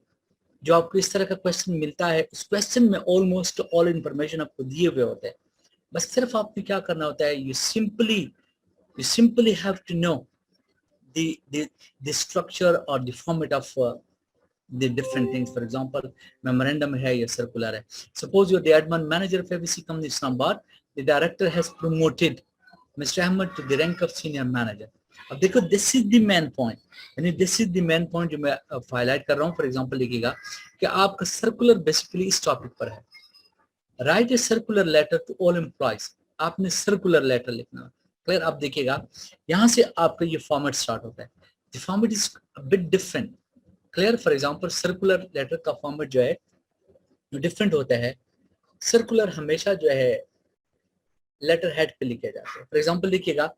जो आपको इस तरह का क्वेश्चन मिलता है, उस क्वेश्चन में ऑलमोस्ट ऑल इंफॉर्मेशन आपको दिए हुए होते हैं। बस सिर्फ आपने क्या करना होता है, you simply have to know the structure or the format of the different things. For example, memorandum है या circular है। Suppose you're the admin manager of ABC company Islamabad, the director has promoted Mr. Ahmed to the rank of senior manager. अब देखो this is the main point, यानी this is the main point जो मैं highlight कर रहा हूँ। For example लिखिएगा कि आपका सर्कुलर बेसिकली इस टॉपिक पर है। Write a circular letter to all employees, आपने सर्कुलर लेटर लिखना। क्लियर? आप देखिएगा यहाँ से आपका ये फॉर्मेट स्टार्ट होता है। The format is a bit different. Clear? For example circular letter का फॉर्मेट जो है डिफरेंट होता है। सर्कुलर हमेशा जो है लेटर हेड पे लिखे जाते हैं। फॉर एग्जांपल देखिएगा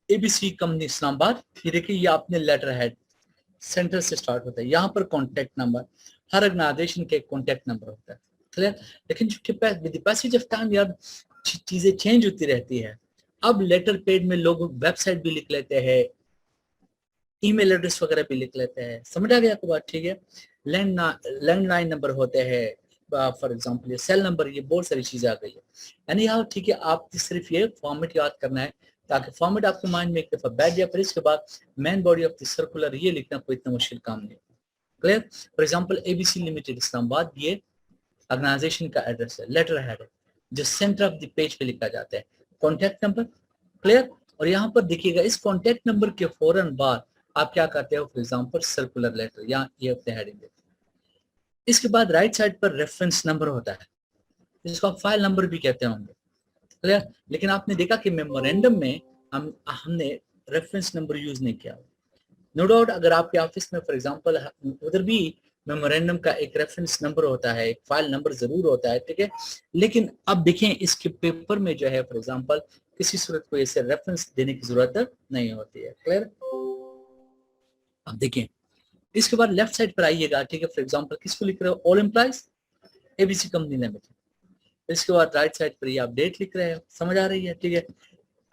एबीसी कंपनी इस्लामाबाद, ये देखिए ये आपने लेटर हेड सेंटर से स्टार्ट होता है। यहाँ पर कॉन्टेक्ट नंबर, हर ऑर्गेनाइजेशन के कॉन्टेक्ट नंबर होता है। क्लियर? लेकिन with the passage of time यार चीजें चेंज होती रहती है। अब लेटर पेड में लोग वेबसाइट भी लिख लेते हैं, ईमेल एड्रेस वगैरह भी लिख लेते हैं। समझ आ गया आपको बात? ठीक है। लैंडलाइन नंबर होते हैं, फॉर एग्जांपल ये सेल नंबर, ये बहुत सारी चीजें आ गई है। यानी यहाँ ठीक है, आप सिर्फ ये फॉर्मेट याद करना है ताकि फॉर्मेट आपके माइंड में एक दफा बैठ जाए। फिर इसके बाद main body of the circular ये लिखना कोई इतना मुश्किल काम नहीं। Clear? For example ABC limited Islamabad, ये ऑर्गेनाइजेशन का एड्रेस है, लेटर हेड है जो सेंटर ऑफ द पेज पे लिखा जाता है। Contact number clear. और यहाँ पर देखिएगा इस कॉन्टेक्ट नंबर के फौरन बाद आप क्या करते हो, फॉर एग्जांपल सर्कुलर लेटर, या ये अपने हेडिंग देते। इसके बाद राइट साइड पर रेफरेंस नंबर होता है, जिसको आप फाइल नंबर भी कहते होंगे, क्लियर। लेकिन आपने देखा कि मेमोरेंडम में हमने रेफरेंस नंबर यूज नहीं किया। नो डाउट अगर आपके ऑफिस में फॉर एग्जांपल उधर भी मेमोरेंडम का एक रेफरेंस नंबर होता है, एक फाइल नंबर जरूर होता है, ठीक है। लेकिन अब देखें इसके पेपर में जो है फॉर एग्जांपल किसी सूरत को ऐसे रेफरेंस देने की जरूरत नहीं होती है, क्लियर। अब देखें इसके बाद लेफ्ट साइड पर आइएगा, ठीक है। फॉर एग्जांपल किसको लिख रहे हो, all employees ABC company limited. इसके बाद राइट साइड पर ये आप डेट लिख रहे हो, समझ आ रही है, ठीक है।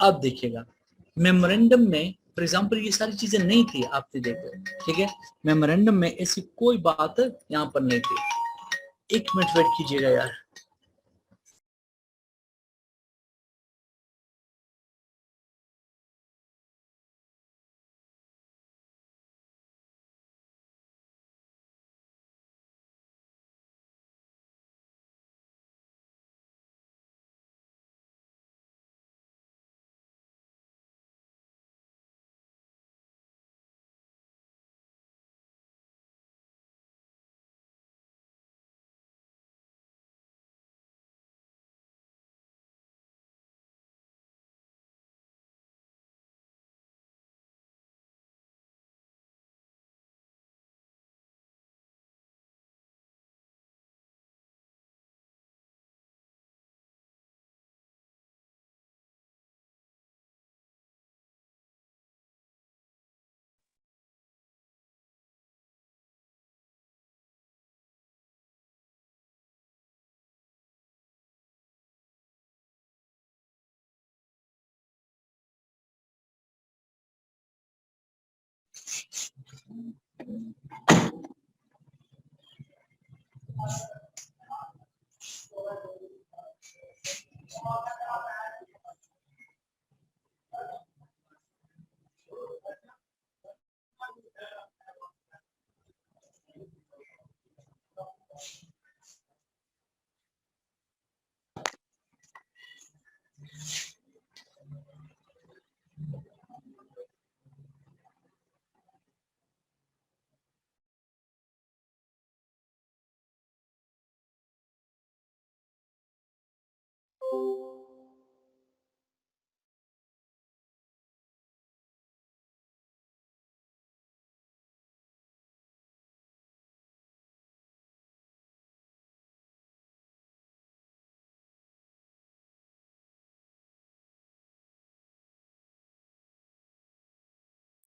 अब देखिएगा मेमोरेंडम में फॉर एग्जांपल ये सारी चीजें नहीं थी, आपने देखो, ठीक है। मेमोरेंडम में ऐसी कोई बात यहाँ पर नहीं थी। एक मिनट वेट कीजिएगा यार।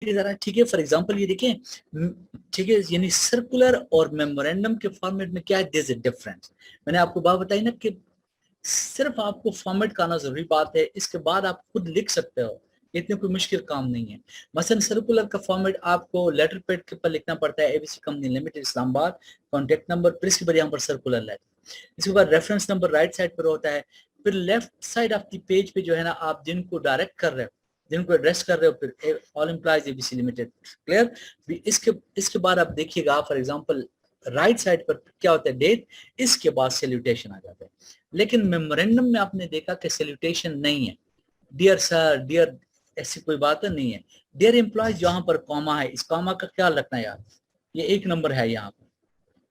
जरा ठीक है, फॉर एग्जांपल ये देखें, ठीक है, यानी सर्कुलर और मेमोरेंडम के फॉर्मेट में क्या है, देयर इज अ डिफरेंस। मैंने आपको बात बताई ना कि सिर्फ आपको फॉर्मेट का आना जरूरी बात है, इसके बाद आप खुद लिख सकते हो, इतने कोई मुश्किल काम नहीं है। मसलन सर्कुलर का फॉर्मेट आपको लेटर पैड के ऊपर लिखना पड़ता है, ABC company limited Islamabad, contact number, फिर इसके बाद यहाँ पर सर्कुलर लेटर, इसके बाद रेफरेंस नंबर राइट साइड पर होता है, फिर left side of the page पे जो है ना आप जिनको डायरेक्ट कर रहे हो, जिनको एड्रेस कर रहे हो, फिर all employees ABC limited, clear. इसके बाद आप देखिएगा फॉर एग्जांपल राइट साइड पर क्या होता है, डेट, इसके बाद सैल्यूटेशन आ जाता है। लेकिन मेमोरेंडम में आपने देखा कि सैल्यूटेशन नहीं है, डियर सर, डियर, ऐसी कोई बात नहीं है। डियर एम्प्लॉइज जहां पर कॉमा है, इस कॉमा का ख्याल रखना यार, ये एक नंबर है यहाँ पर,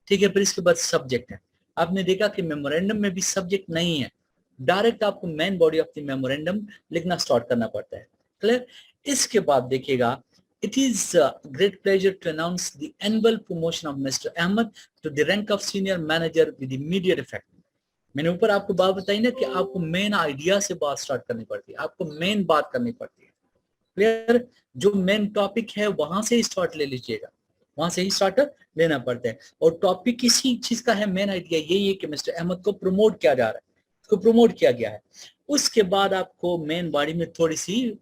ठीक है। फिर इसके बाद सब्जेक्ट है, आपने देखा कि मेमोरेंडम में भी सब्जेक्ट नहीं है, डायरेक्ट आपको main body of the memorandum लिखना स्टार्ट करना पड़ता है, क्लियर। इसके बाद देखिएगा, it is a great pleasure to announce the annual promotion of Mr. Ahmed to the rank of senior manager with immediate effect। मैंने ऊपर आपको बात बताई ना कि आपको मेन आइडिया से बात स्टार्ट करनी पड़ती है, आपको मेन बात करनी पड़ती है, क्लियर। जो मेन टॉपिक है वहां से ही स्टार्ट ले लीजिएगा, वहां से ही स्टार्ट लेना पड़ता है। और टॉपिक किसी चीज का है, मेन आइडिया यही है कि मिस्टर अहमद को प्रमोट किया जा रहा है, उसको प्रमोट किया गया है। उसके बाद आपको मेन बॉडी में थोड़ी सी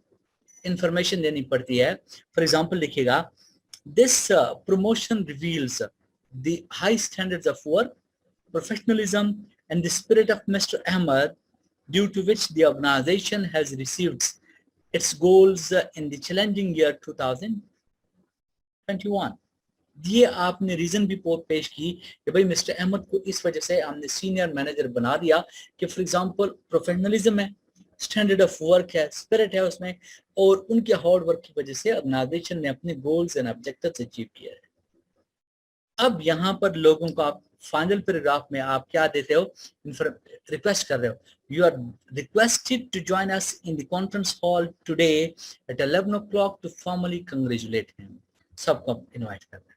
इंफॉर्मेशन देनी पड़ती है। फॉर एग्जांपल लिखिएगा, this promotion reveals the high standards of work, professionalism and the spirit of Mr. Ahmed, due to which the organization has received its goals in the challenging year 2021। ये आपने reason भी पेश की कि भाई mister Ahmad को इस वजह से हमने सीनियर मैनेजर बना दिया कि फॉर एग्जांपल प्रोफेशनलिज्म है, स्टैंडर्ड ऑफ वर्क है, स्पिरिट है उसमें, और उनके हार्ड वर्क की वजह से ऑर्गेनाइजेशन ने अपने गोल्स एंड ऑब्जेक्टिव्स अचीव किया है। अब यहाँ पर लोगों को आप फाइनल पैराग्राफ में आप क्या देते हो, रिक्वेस्ट कर रहे हो, you are requested to join us in the conference hall today at 11 o'clock to formally congratulate him. सबको इनवाइट कर रहे हैं।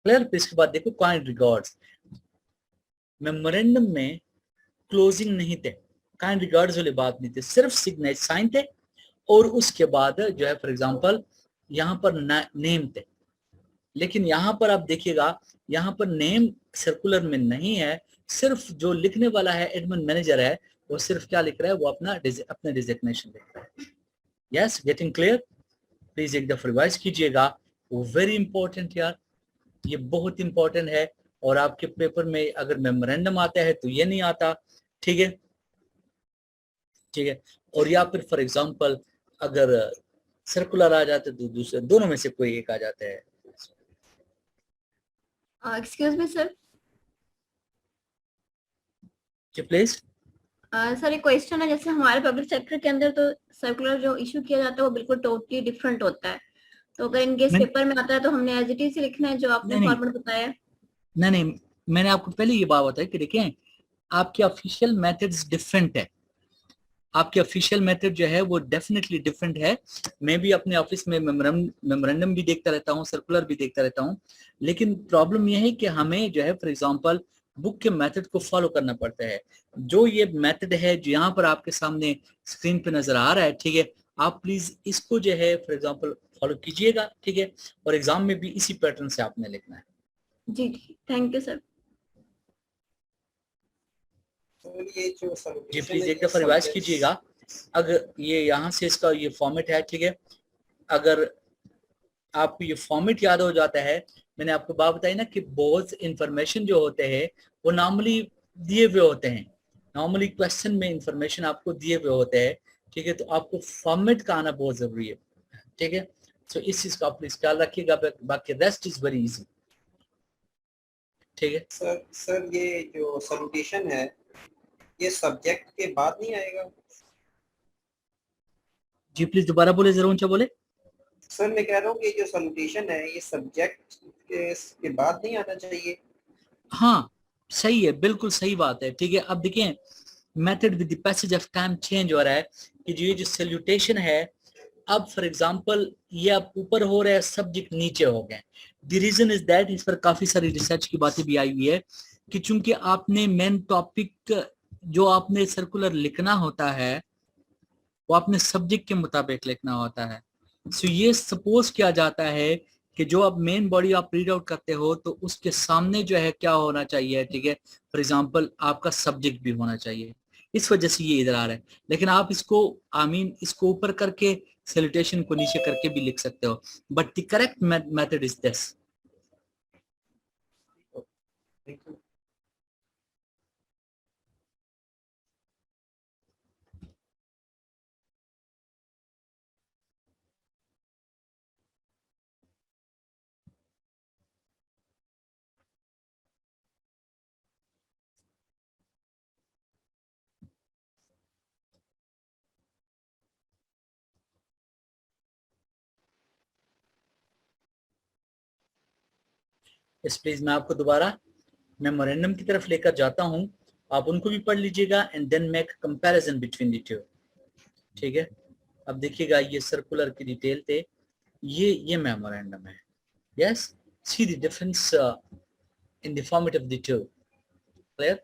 क्लियर? इसके बाद देखो काइंड रिगार्ड्स। मेमोरेंडम में क्लोजिंग नहीं थे, काइंड रिगार्ड्स वाली बात नहीं थी, सिर्फ सिग्नेचर साइन थे, और उसके बाद जो है फॉर एग्जांपल यहाँ पर नेम थे। लेकिन यहाँ पर आप देखिएगा, यहाँ पर नेम सर्कुलर में नहीं है, सिर्फ जो लिखने वाला है एडमिन मैनेजर है, वो सिर्फ क्या लिख रहा है, वो अपना डिजिग्नेशन लिख रहा है। Yes, getting clear? प्लीज एक दफा रिवाइज कीजिएगा, वो वेरी इंपॉर्टेंट यार, ये बहुत इंपॉर्टेंट है। और आपके पेपर में अगर मेमोरेंडम आता है तो ये नहीं आता, ठीक है, ठीक है। और या फिर फॉर एग्जांपल अगर सर्कुलर आ जाते तो दूसरे दोनों में से कोई एक आ जाता है। एक्सक्यूज मी सर, जी प्लीज। सर एक क्वेश्चन है, जैसे हमारे पब्लिक सेक्टर के अंदर तो सर्कुलर जो इशू किया जाता है वो बिल्कुल टोटली डिफरेंट होता है, तो अगर इनकेस पेपर में आता है तो हमने एज इट इज लिखना है जो आपने फॉर्मेट बताया? नहीं, मैंने आपको पहले ये बात बताई कि देखिए आपके ऑफिशियल मेथड्स डिफरेंट है, आपके ऑफिशियल मेथड जो है वो डेफिनेटली डिफरेंट है। मैं भी अपने ऑफिस में मेमोरेंडम भी देखता रहता हूँ, सर्कुलर भी देखता रहता हूँ, लेकिन प्रॉब्लम यह है कि हमें जो है फॉर एग्जांपल बुक के मेथड को फॉलो करना पड़ता है। जो ये मेथड है जो यहाँ पर आपके सामने स्क्रीन पे नजर आ रहा है, ठीक है, आप प्लीज इसको जो है फॉर एग्जांपल फॉलो कीजिएगा, ठीक है, और एग्जाम में भी इसी पैटर्न से आपने लिखना है। जी, थैंक यू सर। ये जो जी प्लीज एक दफा रिवाइज कीजिएगा। अगर ये यहाँ से इसका ये फॉर्मेट है, ठीक है, अगर आपको ये फॉर्मेट याद हो जाता है, मैंने आपको बात बताई ना कि बहुत इंफॉर्मेशन जो होते हैं वो नॉर्मली दिए हुए होते हैं, नॉर्मली क्वेश्चन में इंफॉर्मेशन आपको दिए हुए होते हैं, ठीक है, तो आपको फॉर्मेट का आना बहुत जरूरी है, ठीक है। तो इस चीज का आप प्लीज ख्याल रखिएगा, बाकी रेस्ट इज वेरी इजी, ठीक है। सर ये जो सैल्यूटेशन है ये सब्जेक्ट के बाद नहीं आएगा? जी प्लीज दोबारा बोले, जरा ऊंचा बोले। सर मैं कह रहा हूँ कि जो सैल्यूटेशन है ये सब्जेक्ट के बाद नहीं आना चाहिए? हाँ सही है, बिल्कुल सही बात है, ठीक है। अब देखिए method with the passage of time change हो रहा है कि जो ये जो सैल्यूटेशन है, अब फॉर एग्जांपल ये अब ऊपर हो रहा है, सब्जेक्ट नीचे हो गए। द रीजन इज दैट, इस पर काफी सारी रिसर्च की बातें भी आई हुई है कि चूंकि आपने मेन टॉपिक जो आपने सर्कुलर लिखना होता है वो आपने सब्जेक्ट के मुताबिक लिखना होता है। सो ये सपोज किया जाता है कि जो आप मेन बॉडी आप रीड आउट करते हो तो उसके सामने जो है क्या होना चाहिए, ठीक है, फॉर एग्जांपल आपका सब्जेक्ट भी होना चाहिए, इस वजह से ये इधर आ रहा है। लेकिन आप इसको इसको ऊपर करके सैल्यूटेशन को नीचे करके भी लिख सकते हो, but the correct method is this. इस प्लीज मैं आपको दोबारा मेमोरेंडम की तरफ लेकर जाता हूं, आप उनको भी पढ़ लीजिएगा and then make comparison between the two, ठीक है। अब देखिएगा ये सर्कुलर की डिटेल थे, ये मेमोरेंडम है। Yes, see the difference in the format of the two. Clear?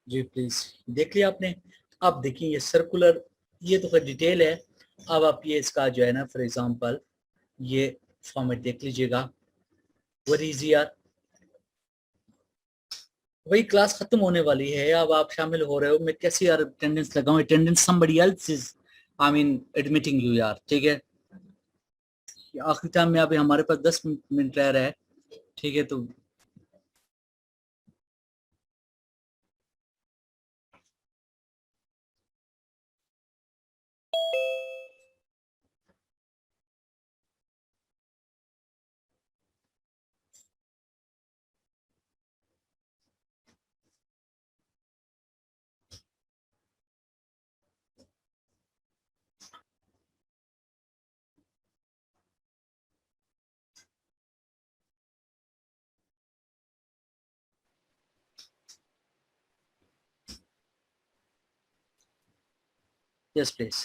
जी प्लीज, देख लिया आपने। अब देखिए ये सर्कुलर, ये तो फिर डिटेल है। अब आप ये इसका जो है ना, फॉर एग्जांपल ये फॉर्मेट देख लीजिएगा, वेरी इजी यार। वही क्लास खत्म होने वाली है, अब आप शामिल हो रहे हो, मैं कैसे यार अटेंडेंस लगाऊं? Attendance somebody else is I mean admitting you यार, ठीक है। आखिरी टाइम में अभी हमारे पास 10 मिनट रह रहा है, ठीक है। तो yes please,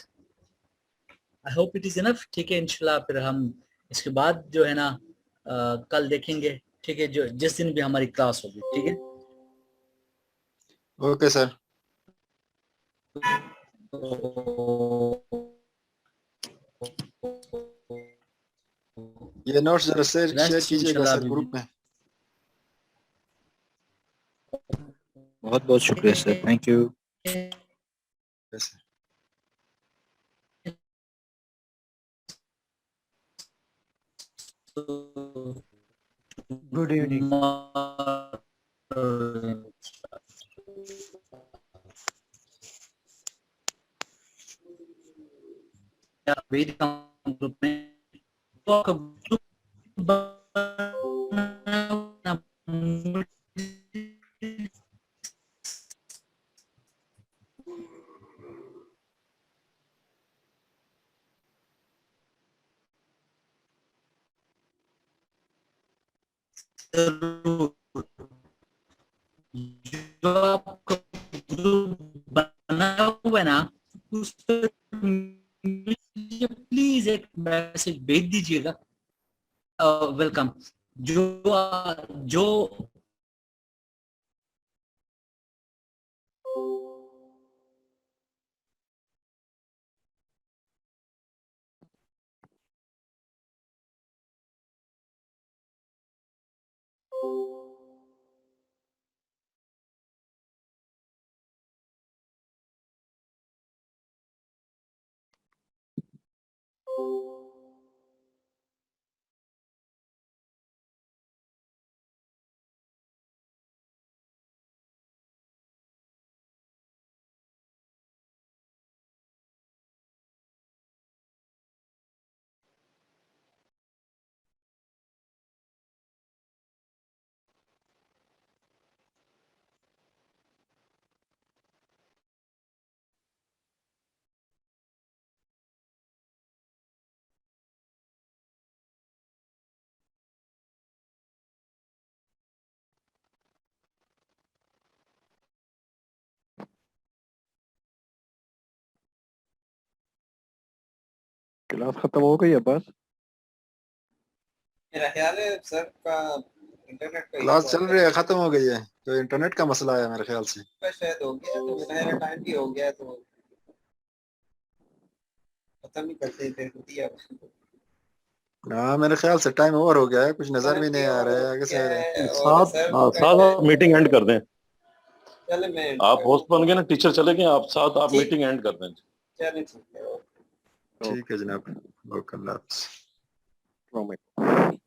I hope it is enough, ठीक है। इंशाल्लाह फिर हम इसके बाद जो है ना कल देखेंगे, ठीक है, जो जिस दिन भी हमारी क्लास होगी, ठीक है। Okay sir. ये नोट्स जरा शेयर कीजिएगा सर ग्रुप में। बहुत बहुत शुक्रिया sir, thank you. Yes sir. Good evening. Group में तो जो आपका ग्रुप बना हुआ है ना, उस पर प्लीज एक मैसेज भेज दीजिएगा, वेलकम। जो जो क्लास खत्म हो गई है बस। मेरा ख्याल है सर का इंटरनेट का क्लास चल रही है, खत्म हो गई है, तो इंटरनेट का मसला है मेरे ख्याल से। शायद हो गया, तो मेरा टाइम भी हो गया, तो खत्म ही करते हैं फिर दिया। हाँ मेरे ख्याल से टाइम ओवर हो गया है, कुछ नजर भी नहीं आ रहा है आगे से। साथ मीटिंग एंड कर दें। चले मैं आप होस्ट बन गए ना, टीचर चले गए, आप साथ आप मीटिंग एंड कर दें। चले ठीक है। ठीक है जनाब, ओके अल्लाह हाफ़िज़। अस्सलाम वालेकुम।